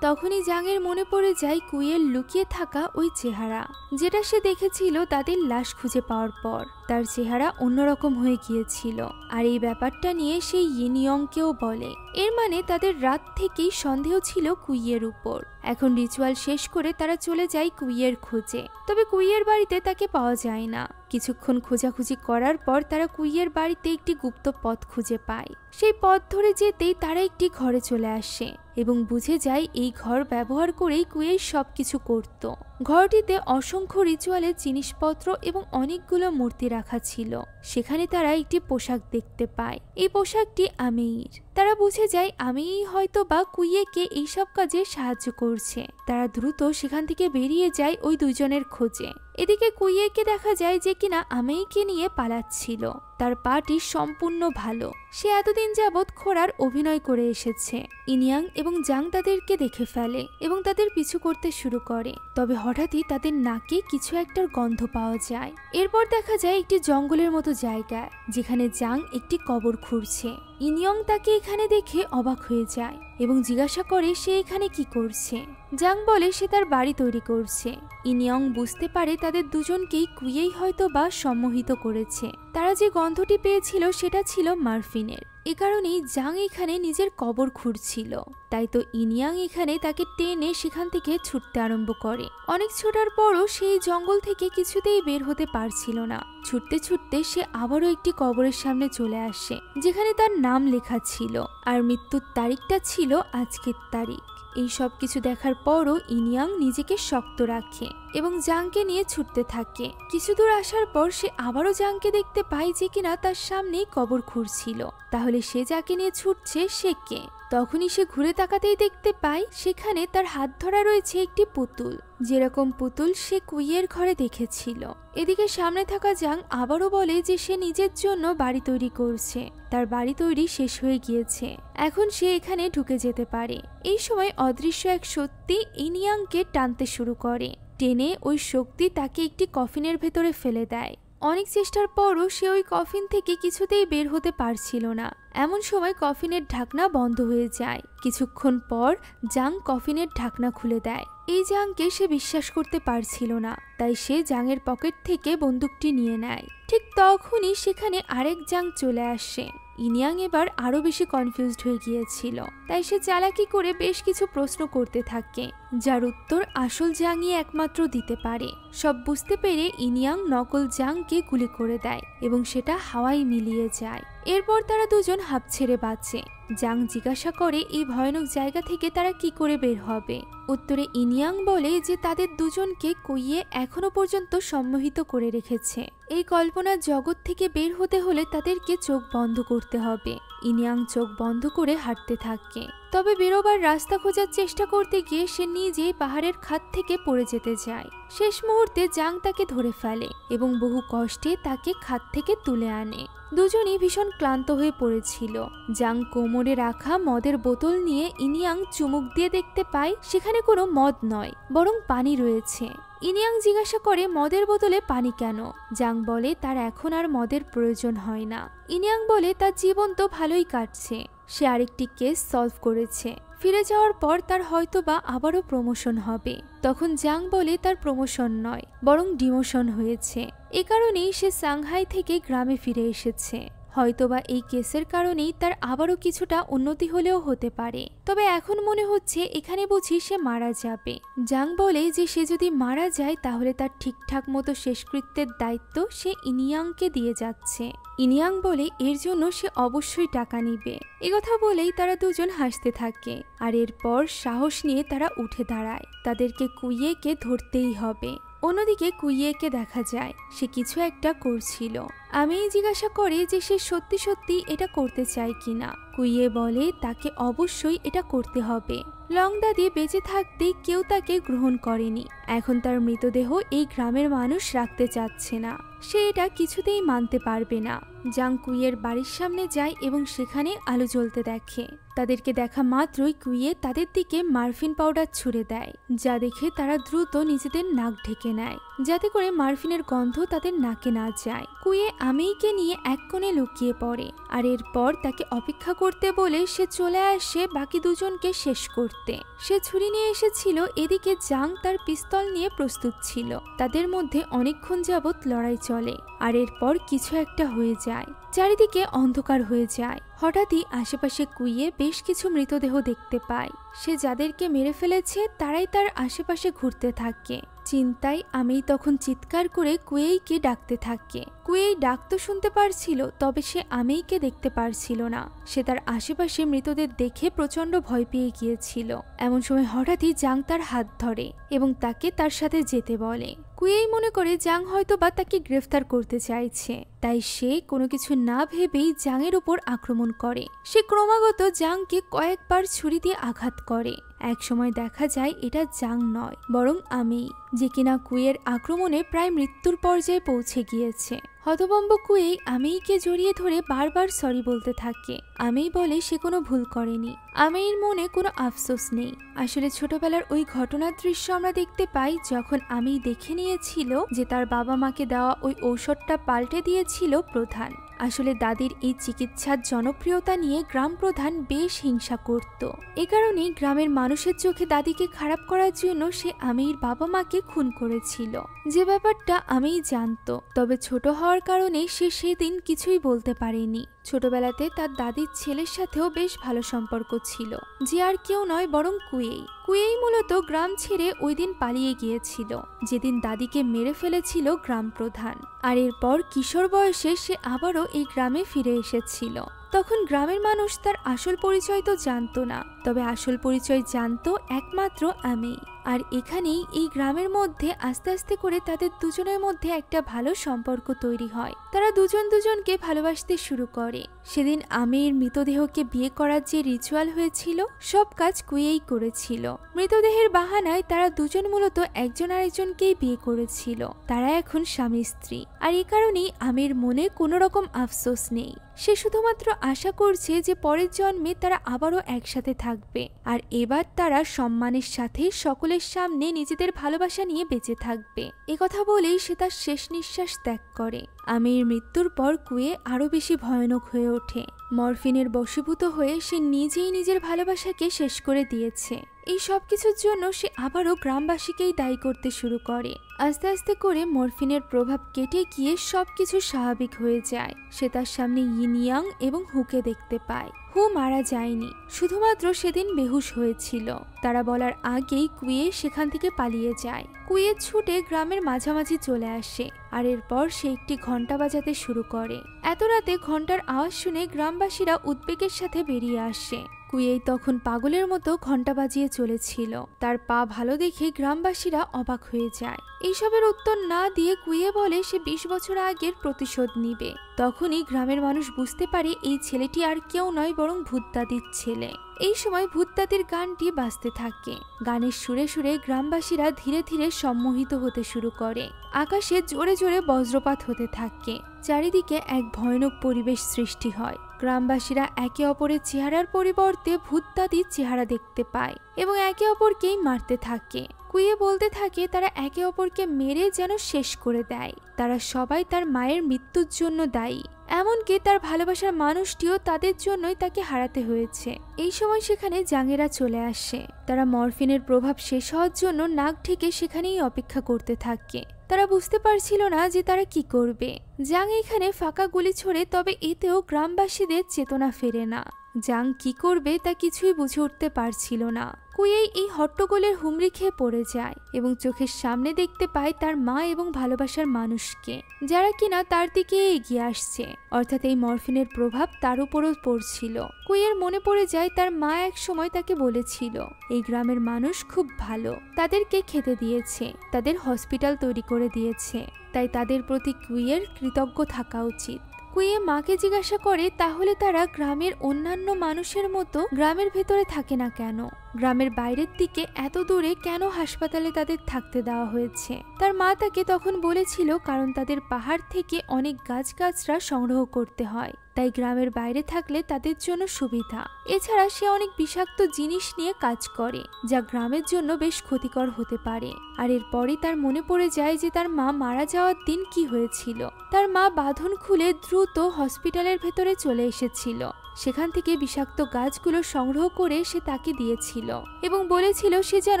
তখনই জাংয়ের মনে পড়ে যায় কুইয়ের লুকিয়ে থাকা ওই চেহারা, যেটা সে দেখেছিল তাদের লাশ খুঁজে পাওয়ার পর। তার চেহারা অন্যরকম হয়ে গিয়েছিল, আর এই ব্যাপারটা নিয়ে সে ইনিয়ংকেও বলে। এর মানে তাদের রাত থেকেই সন্দেহ ছিল কুইয়ের উপর। এখন রিচুয়াল শেষ করে তারা চলে যায় কুইয়ের খোঁজে, তবে কুইয়ের বাড়িতে তাকে পাওয়া যায় না। কিছুক্ষণ খোঁজাখুঁজি করার পর তারা কুইয়ের বাড়িতে একটি গুপ্ত পথ খুঁজে পায়। সেই পথ ধরে যেতেই তারা একটি ঘরে চলে আসে এবং বুঝে যায় এই ঘর ব্যবহার করেই কুইয়ের সবকিছু করত। ঘরটিতে অসংখ্য রিচুয়ালের জিনিসপত্র এবং অনেকগুলো মূর্তি রাখা ছিল। সেখানে তারা একটি পোশাক দেখতে পায়। এই পোশাকটি আমেইর। তারা বুঝে যায় আমেই হয়তো বা কুইয়েকে এইসব কাজে সাহায্য করছে। তারা দ্রুত সেখান থেকে বেরিয়ে যায় ওই দুইজনের খোঁজে। এদিকে কুইয়েকে দেখা যায় যে কিনা আমেইকে নিয়ে পালাচ্ছিল। তার পাটি সম্পূর্ণ ভালো। সে এতদিন যাবৎ খোঁড়ার অভিনয় করে এসেছে। ইনিয়াং এবং জাং তাদেরকে দেখে ফেলে এবং তাদের পিছু করতে শুরু করে, তবে হঠাৎই তাদের নাকে কিছু একটার গন্ধ পাওয়া যায়। এরপর দেখা যায় একটি জঙ্গলের মতো জায়গা, যেখানে জাং একটি কবর খুঁড়ছে। ইনিয়ং তাকে এখানে দেখে অবাক হয়ে যায় এবং জিজ্ঞাসা করে সে এখানে কি করছে। জাং বলে সে তার বাড়ি তৈরি করছে। ইনিয়ং বুঝতে পারে তাদের দুজনকেই কুইয়েই হয়তো বা সম্মোহিত করেছে। তারা যে গন্ধটি পেয়েছিল সেটা ছিল মারফিনের। এ কারণেই জাং এখানে নিজের কবর খুঁড়ছিল। তাই তো ইনিয়াং এখানে তাকে টেনে সেখান থেকে ছুটতে আরম্ভ করে। অনেক ছোটার পরও সেই জঙ্গল থেকে কিছুতেই বের হতে পারছিল না। ছুটতে ছুটতে সে আবারও একটি কবরের সামনে চলে আসে, যেখানে তার নাম লেখা ছিল আর মৃত্যুর তারিখটা ছিল আজকের তারিখ। এই সব কিছু দেখার পরও ইনিয়াং নিজেকে শক্ত রাখে এবং জাংকে নিয়ে ছুটতে থাকে। কিছু দূর আসার পর সে আবারও জাংকে দেখতে পায় যে কিনা তার সামনেই কবর খুঁড়ছিল। তাহলে সে যাকে নিয়ে ছুটছে সে কে? তখনই সে ঘুরে তাকাতেই দেখতে পায় সেখানে তার হাত ধরা রয়েছে একটি পুতুল, যেরকম পুতুল সে কুইয়ের ঘরে দেখেছিল। এদিকে সামনে থাকা জাং আবারও বলে যে সে নিজের জন্য বাড়ি তৈরি করছে। তার বাড়ি তৈরি শেষ হয়ে গিয়েছে, এখন সে এখানে ঢুকে যেতে পারে। এই সময় অদৃশ্য এক শক্তি ইনিয়াংকে টানতে শুরু করে। টেনে ওই শক্তি তাকে একটি কফিনের ভেতরে ফেলে দেয়। অনেক চেষ্টার পরও সে ওই কফিন থেকে কিছুতেই বের হতে পারছিল না। এমন সময় কফিনের ঢাকনা বন্ধ হয়ে যায়। কিছুক্ষণ পর জাং কফিনের ঢাকনা খুলে দেয়। এই জাংকে সে বিশ্বাস করতে পারছিল না, তাই সে জাংয়ের পকেট থেকে বন্দুকটি নিয়ে নেয়। ঠিক তখনই সেখানে আরেক জাং চলে আসে। ইনিয়াং এবার আরো বেশি কনফিউজড হয়ে গিয়েছিল, তাই সে চালাকি করে বেশ কিছু প্রশ্ন করতে থাকে, যার উত্তর আসল জাংই একমাত্র দিতে পারে। সব বুঝতে পেরে ইনিয়াং নকল জাংকে গুলি করে দেয় এবং সেটা হাওয়ায় মিলিয়ে যায়। এরপর তারা দুজন হাঁপ ছেড়ে বাঁচে। জাং জিজ্ঞাসা করে এই ভয়ানক জায়গা থেকে তারা কি করে বের হবে। উত্তরে ইনিয়াং বলে যে তাদের দুজনকে কুইয়ে এখনো পর্যন্ত সম্মোহিত করে রেখেছে। এই কল্পনার জগৎ থেকে বের হতে হলে তাদেরকে চোখ বন্ধ করতে হবে। ইনিয়াং চোখ বন্ধ করে হাঁটতে থাকে, তবে বেরোবার রাস্তা খোঁজার চেষ্টা করতে গিয়ে সে নিজেই পাহাড়ের খাদ থেকে পড়ে যেতে যায়। শেষ মুহূর্তে জাং তাকে ধরে ফেলে এবং বহু কষ্টে তাকে খাদ থেকে তুলে আনে। দুজনই ভীষণ ক্লান্ত হয়ে পড়েছিল। জাং কোমরে রাখা মদের বোতল নিয়ে ইনিয়াং চুমুক দিয়ে দেখতে পায় সেখানে কোনো মদ নয়, বরং পানি রয়েছে। ইনিয়াং জিজ্ঞাসা করে মদের বোতলে পানি কেন? জাং বলে তার এখন আর মদের প্রয়োজন হয় না। ইনিয়াং বলে তার জীবন তো ভালোই কাটছে, সে আরেকটি কেস সলভ করেছে। ফিরে যাওয়ার পর তার হয়তোবা আবারও প্রমোশন হবে। তখন জাং বলে তার প্রমোশন নয়, বরং ডিমোশন হয়েছে। এ কারণেই সে সাংহাই থেকে গ্রামে ফিরে এসেছে। হয়তোবা এই কেসের কারণেই তার আবারও কিছুটা উন্নতি হলেও হতে পারে। তবে এখন মনে হচ্ছে এখানে বুঝি সে মারা যাবে। জাং বলে যে সে যদি মারা যায় তাহলে তার ঠিকঠাক মতো শেষকৃত্যের দায়িত্ব সে ইনিয়াংকে দিয়ে যাচ্ছে। ইনিয়াং বলে এর জন্য সে অবশ্যই টাকা নিবে। একথা বলেই তারা দুজন হাসতে থাকে আর এরপর সাহস নিয়ে তারা উঠে দাঁড়ায়। তাদেরকে কুইয়েকে ধরতেই হবে। অন্যদিকে কুইয়েকে দেখা যায় সে কিছু একটা করছিল। আমি জিজ্ঞাসা করে যে সে সত্যি সত্যি এটা করতে চায় কিনা। কুইয়ে বলে তাকে অবশ্যই এটা করতে হবে। লং দাদি বেঁচে থাকতেই কেউ তাকে গ্রহণ করেনি। এখন তার মৃতদেহ এই গ্রামের মানুষ রাখতে চাচ্ছে না। সে এটা কিছুতেই মানতে পারবে না। জাং কুইয়ের বাড়ির সামনে যায় এবং সেখানে আলো জ্বলতে দেখে। তাদেরকে দেখা মাত্রই কুইয়ে তাদের দিকে মারফিন পাউডার ছুড়ে দেয়, যা দেখে তারা দ্রুত নিজেদের নাক ঢেকে নেয় যাতে করে মারফিনের গন্ধ তাদের নাকে না যায়। কুইয়ে আমিকে নিয়ে এক কোণে লুকিয়ে পড়ে আর এরপর তাকে অপেক্ষা করতে বলে সে চলে আসে বাকি দুজনকে শেষ করতে। সে ছুরি নিয়ে এসেছিল, এদিকে জাং তার পিস্তল নিয়ে প্রস্তুত ছিল। তাদের মধ্যে অনেকক্ষণ যাবৎ লড়াই চলে আর এরপর কিছু একটা হয়ে যায়। চারিদিকে অন্ধকার হয়ে যায়। হঠাৎই আশেপাশে কুইয়ে বেশ কিছু মৃতদেহ দেখতে পায়। সে যাদেরকে মেরে ফেলেছে তারাই তার আশেপাশে ঘুরতে থাকে। চিন্তায় আমি তখন চিৎকার করে কুয়েইকে ডাকতে থাকে। কুয়েই ডাক তো শুনতে পারছিল, তবে সে আমিকে দেখতে পারছিল না। সে তার আশেপাশে মৃতদের দেখে প্রচন্ড ভয় পেয়ে গিয়েছিল। এমন সময় হঠাৎই জাং তার হাত ধরে এবং তাকে তার সাথে যেতে বলে। কুয়েই মনে করে জাং হয়তোবা তাকে গ্রেফতার করতে চাইছে, তাই সে কোনো কিছু না ভেবেই জাংয়ের উপর আক্রমণ করে। সে ক্রমাগত জাংকে কয়েকবার ছুরি দিয়ে আঘাত করে। একসময় দেখা যায় এটা জাং নয় বরং আমি, যে কিনা কুয়ের আক্রমণে প্রায় মৃত্যুর পর্যায়ে পৌঁছে গিয়েছে। হতভম্ব কুয়েই আমিকে জড়িয়ে ধরে বারবার সরি বলতে থাকে। আমি বলে সে কোনো ভুল করেনি। আমির মনে কোনো আফসোস নেই। আসলে ছোটবেলার ওই ঘটনার দৃশ্য আমরা দেখতে পাই যখন আমি দেখে নিয়েছিল যে তার বাবা মাকে দেওয়া ওই ঔষধটা পাল্টে দিয়েছিল প্রধান। আসলে দাদির এই চিকিৎসার জনপ্রিয়তা নিয়ে গ্রাম প্রধান বেশ হিংসা করত। এ কারণেই গ্রামের মানুষের চোখে দাদিকে খারাপ করার জন্য সে আমির বাবা মাকে খুন করেছিল, যে ব্যাপারটা আমিই জানতো। তবে ছোট হওয়ার কারণে সে সেদিন কিছুই বলতে পারেনি। ছোটবেলাতে তার দাদির ছেলের সাথেও বেশ ভালো সম্পর্ক ছিল, যে আর কেউ নয় বরং কুয়েই। কুয়েই মূলত গ্রাম ছেড়ে ওই দিন পালিয়ে গিয়েছিল যেদিন দাদিকে মেরে ফেলেছিল গ্রাম প্রধান। আর এরপর কিশোর বয়সে সে আবারও এই গ্রামে ফিরে এসেছিল। তখন গ্রামের মানুষ তার আসল পরিচয় তো জানতো না, তবে আসল পরিচয় জানতো একমাত্র আমি। আর এখানেই এই গ্রামের মধ্যে আস্তে আস্তে করে তাদের দুজনের মধ্যে একটা ভালো সম্পর্ক তৈরি হয়। তারা দুজন দুজনকে ভালোবাসতে শুরু করে। সেদিন আমির মৃতদেহকে বিয়ে করার যে রিচুয়াল হয়েছিল সব কাজ কুয়েই করেছিল। মৃতদেহের বাহানায় তারা দুজন মূলত একজন আরেকজনকেই বিয়ে করেছিল। তারা এখন স্বামী স্ত্রী। আর এই কারণেই আমির মনে কোনো রকম আফসোস নেই। সে শুধুমাত্র আশা করছে যে পরের জন্মে তারা আবারও একসাথে থাকবে আর এবার তারা সম্মানের সাথে সকলের সামনে নিজেদের ভালোবাসা নিয়ে বেঁচে থাকবে। একথা বলেই সে তার শেষ নিঃশ্বাস ত্যাগ করে। আমির মৃত্যুর পর কুয়ে আরো বেশি ভয়ানক হয়ে ওঠে। মরফিনের বশীভূত হয়ে সে নিজেই নিজের ভালোবাসাকে শেষ করে দিয়েছে। এই সব কিছুর জন্য সে আবারও গ্রামবাসীকেই দায়ী করতে শুরু করে। আস্তে আস্তে করে মরফিনের প্রভাব কেটে গিয়ে সবকিছু স্বাভাবিক হয়ে যায়। সে তার সামনে ইনিয়াং এবং হুকে দেখতে পায়। হু মারা যায়নি, শুধুমাত্র সেদিন বেহুশ হয়েছিল। তারা বলার আগেই কুয়ে সেখান থেকে পালিয়ে যায়। কুয়ে ছুটে গ্রামের মাঝামাঝি চলে আসে আর এরপর সে একটি ঘন্টা বাজাতে শুরু করে। এত রাতে ঘন্টার আওয়াজ শুনে গ্রামবাসীরা উদ্বেগের সাথে বেরিয়ে আসে। কুয়েই তখন পাগলের মতো ঘন্টা বাজিয়ে চলেছিল। তার পা ভালো দেখে গ্রামবাসীরা অবাক হয়ে যায়। এইসবের উত্তর না দিয়ে কুয়ে বলে সে 20 বছর আগের প্রতিশোধ নিবে। তখনই গ্রামের মানুষ বুঝতে পারে এই ছেলেটি আর কেউ নয় বরং ভূতদাদির ছেলে। এই সময় ভূতদাদির গানটি বাজতে থাকে। গানের সুরে সুরে গ্রামবাসীরা ধীরে ধীরে সম্মোহিত হতে শুরু করে। আকাশে জোরে জোরে বজ্রপাত হতে থাকে। চারিদিকে এক ভয়ানক পরিবেশ সৃষ্টি হয়। গ্রামবাসীরা একে অপরের চেহারার পরিবর্তে ভূতদাদির চেহারা দেখতে পায় এবং একে অপরকেই মারতে থাকে। কুয়ে বলতে থাকে তারা একে অপরকে মেরে যেন শেষ করে দেয়। তারা সবাই তার মায়ের মৃত্যুর জন্য দায়ী। এমনকি তার ভালোবাসার মানুষটিও তাদের জন্যই তাকে হারাতে হয়েছে। এই সময় সেখানে জাঙেরা চলে আসে। তারা মরফিনের প্রভাব শেষ হওয়ার জন্য নাক ঢেকে সেখানেই অপেক্ষা করতে থাকে। তারা বুঝতে পারছিল না যে তারা কি করবে। জাং এখানে ফাঁকা গুলি ছোড়ে, তবে এতেও গ্রামবাসীদের চেতনা ফেরে না। জাং কি করবে তা কিছুই বুঝে উঠতে পারছিল না। কুইয়ে এই হট্টগোলের হুমড়ি খেয়ে পড়ে যায় এবং চোখের সামনে দেখতে পায় তার মা এবং ভালোবাসার মানুষকে, যারা কিনা তার দিকে এগিয়ে আসছে। অর্থাৎ এই মরফিনের প্রভাব তার উপরও পড়ছিল। কুইয়ের মনে পড়ে যায় তার মা এক সময় তাকে বলেছিল এই গ্রামের মানুষ খুব ভালো, তাদেরকে খেতে দিয়েছে, তাদের হসপিটাল তৈরি করে দিয়েছে, তাই তাদের প্রতি কুইয়ের কৃতজ্ঞ থাকা উচিত। কুইয়ে মাকে জিজ্ঞাসা করে তাহলে তারা গ্রামের অন্যান্য মানুষের মতো গ্রামের ভেতরে থাকে না কেন? গ্রামের বাইরের দিকে এত দূরে কেন হাসপাতালে তাদের থাকতে দেওয়া হয়েছে? তার মা তাকে তখন বলেছিল কারণ তাদের পাহাড় থেকে অনেক গাছগাছরা সংগ্রহ করতে হয়, তাই গ্রামের বাইরে থাকলে তাদের জন্য সুবিধা। এছাড়া সে অনেক বিষাক্ত জিনিস নিয়ে কাজ করে যা গ্রামের জন্য বেশ ক্ষতিকর হতে পারে। আর এরপরই তার মনে পড়ে যায় যে তার মা মারা যাওয়ার দিন কি হয়েছিল। তার মা বাঁধন খুলে দ্রুত হসপিটালের ভেতরে চলে এসেছিল। সেখান থেকে বিষাক্ত গাছগুলো সংগ্রহ করে সে তাকে দিয়েছিল এবং বলেছিল সে যেন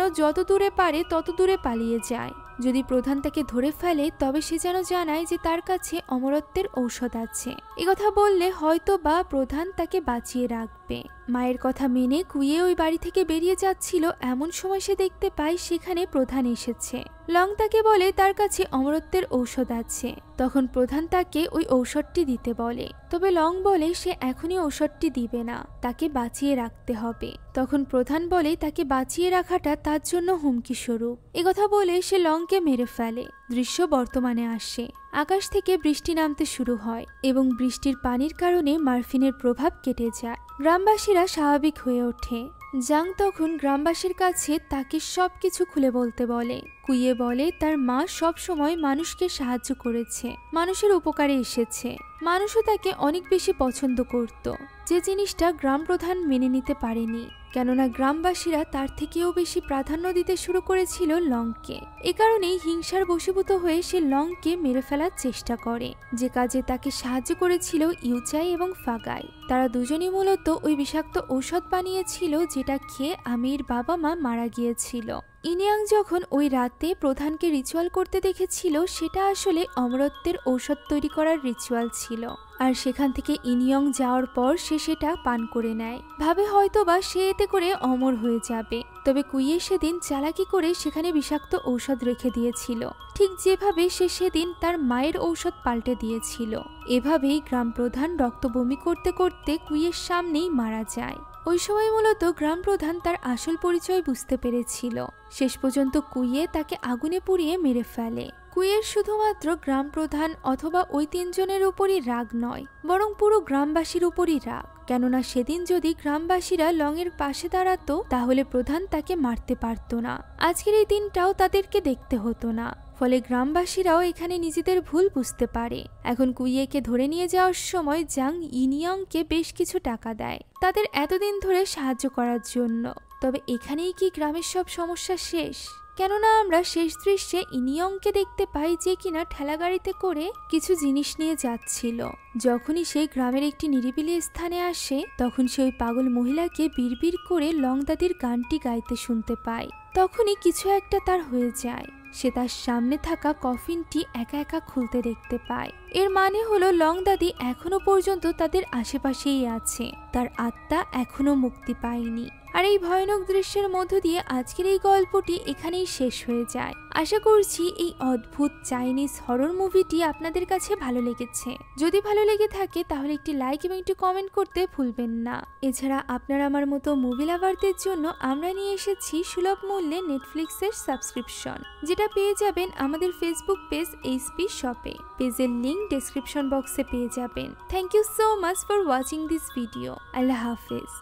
যত দূরে পারে তত দূরে পালিয়ে যায়। যদি প্রধান তাকে ধরে ফেলে তবে সে যেন জানায় যে তার কাছে অমরত্বের ঔষধ আছে। একথা বললে হয়তো বা প্রধান তাকে বাঁচিয়ে রাখবে। মায়ের কথা মেনে কুইয়ে ওই বাড়ি থেকে বেরিয়ে যাচ্ছিল, এমন সময় সে দেখতে পায় সেখানে প্রধান এসেছে। লং তাকে বলে তার কাছে অমরত্বের ঔষধ আছে। তখন প্রধান তাকে ওই ঔষধটি দিতে বলে, তবে লং বলে সে এখনই ঔষধটি দিবে না, তাকে বাঁচিয়ে রাখতে হবে। তখন প্রধান বলে তাকে বাঁচিয়ে রাখাটা তার জন্য হুমকি স্বরূপ। একথা বলে সে লংকে মেরে ফেলে। দৃশ্য বর্তমানে আসে। আকাশ থেকে বৃষ্টি নামতে শুরু হয় এবং বৃষ্টির পানির কারণে মরফিনের প্রভাব কেটে যায়। গ্রামবাসীরা স্বাভাবিক হয়ে ওঠে। জাং তখন গ্রামবাসীর কাছে তাকে সবকিছু খুলে বলতে বলে। কুইয়ে বলে তার মা সব সময় মানুষকে সাহায্য করেছে, মানুষের উপকারে এসেছে, মানুষও তাকে অনেক বেশি পছন্দ করত, যে জিনিসটা গ্রাম প্রধান মেনে নিতে পারেনি, কেননা গ্রামবাসীরা তার থেকেও বেশি প্রাধান্য দিতে শুরু করেছিল লংকে। এ কারণেই হিংসার বশীভূত হয়ে সে লংকে মেরে ফেলার চেষ্টা করে, যে কাজে তাকে সাহায্য করেছিল ইউচাই এবং ফাগাই। তারা দুজনই মূলত ওই বিষাক্ত ঔষধ বানিয়েছিল যেটা খেয়ে আমির বাবা মা মারা গিয়েছিল। ইনিয়াং যখন ওই রাতে প্রধানকে রিচুয়াল করতে দেখেছিল সেটা আসলে অমরত্বের ঔষধ তৈরি করার রিচুয়াল ছিল। আর সেখান থেকে ইনিয়ং যাওয়ার পর সে সেটা পান করে নেয়, ভাবে হয়তোবা সে এতে করে অমর হয়ে যাবে। তবে কুইয়ে সেদিন চালাকি করে সেখানে বিষাক্ত ঔষধ রেখে দিয়েছিল, ঠিক যেভাবে সে সেদিন তার মায়ের ঔষধ পাল্টে দিয়েছিল। এভাবেই গ্রাম প্রধান রক্ত বমি করতে করতে কুইয়ের সামনেই মারা যায়। ওই সময় মূলত গ্রাম প্রধান তার আসল পরিচয় বুঝতে পেরেছিল। শেষ পর্যন্ত কুইয়ে তাকে আগুনে পুড়িয়ে মেরে ফেলে। কুইয়ের শুধুমাত্র গ্রাম প্রধান অথবা ওই তিনজনের উপরই রাগ নয়, বরং পুরো গ্রামবাসীর উপরই রাগ। কেননা সেদিন যদি গ্রামবাসীরা লংয়ের পাশে দাঁড়াতো তাহলে প্রধান তাকে মারতে পারত না, আজকের এই দিনটাও তাদেরকে দেখতে হতো না। ফলে গ্রামবাসীরাও এখানে নিজেদের ভুল বুঝতে পারে। এখন কুইয়েকে ধরে নিয়ে যাওয়ার সময় জাং ইনিয়ংকে বেশ কিছু টাকা দেয় তাদের এতদিন ধরে সাহায্য করার জন্য। তবে এখানেই কি গ্রামের সব সমস্যা শেষ? কেননা আমরা শেষ দৃশ্যে ইনিয়ংকে দেখতে পাই যে কিনা ঠেলাগাড়িতে করে কিছু জিনিস নিয়ে যাচ্ছিল। যখনই সে গ্রামের একটি নিরিবিলি স্থানে আসে তখন সে ওই পাগল মহিলাকে বিড়বিড় করে লং দাদির গানটি গাইতে শুনতে পায়। তখনই কিছু একটা তার হয়ে যায়। সে তার সামনে থাকা কফিনটি একা একা খুলতে দেখতে পায়। এর মানে হলো লং দাদি এখনো পর্যন্ত তাদের আশেপাশেই আছে, তার আত্মা এখনো মুক্তি পায়নি। আর এই ভয়ানক দৃশ্যের মধ্য দিয়ে আজকের এই গল্পটি এখানেই শেষ হয়ে যায়। আশা করছি এই অদ্ভুত চাইনিজ হরর মুভিটি আপনাদের কাছে ভালো লেগেছে। যদি ভালো লেগে থাকে তাহলে একটি লাইক এবং একটি কমেন্ট করতে ভুলবেন না। এছাড়া আপনারা আমার মতো মুভি লাভারদের জন্য আমরা নিয়ে এসেছি সুলভ মূল্যে নেটফ্লিক্সের সাবস্ক্রিপশন, যেটা পেয়ে যাবেন আমাদের ফেসবুক পেজ এইচপি শপে। পেজের লিংক ডেসক্রিপশন বক্সে পেয়ে যাবেন। Thank you so much for watching this video. আল্লাহ হাফেজ।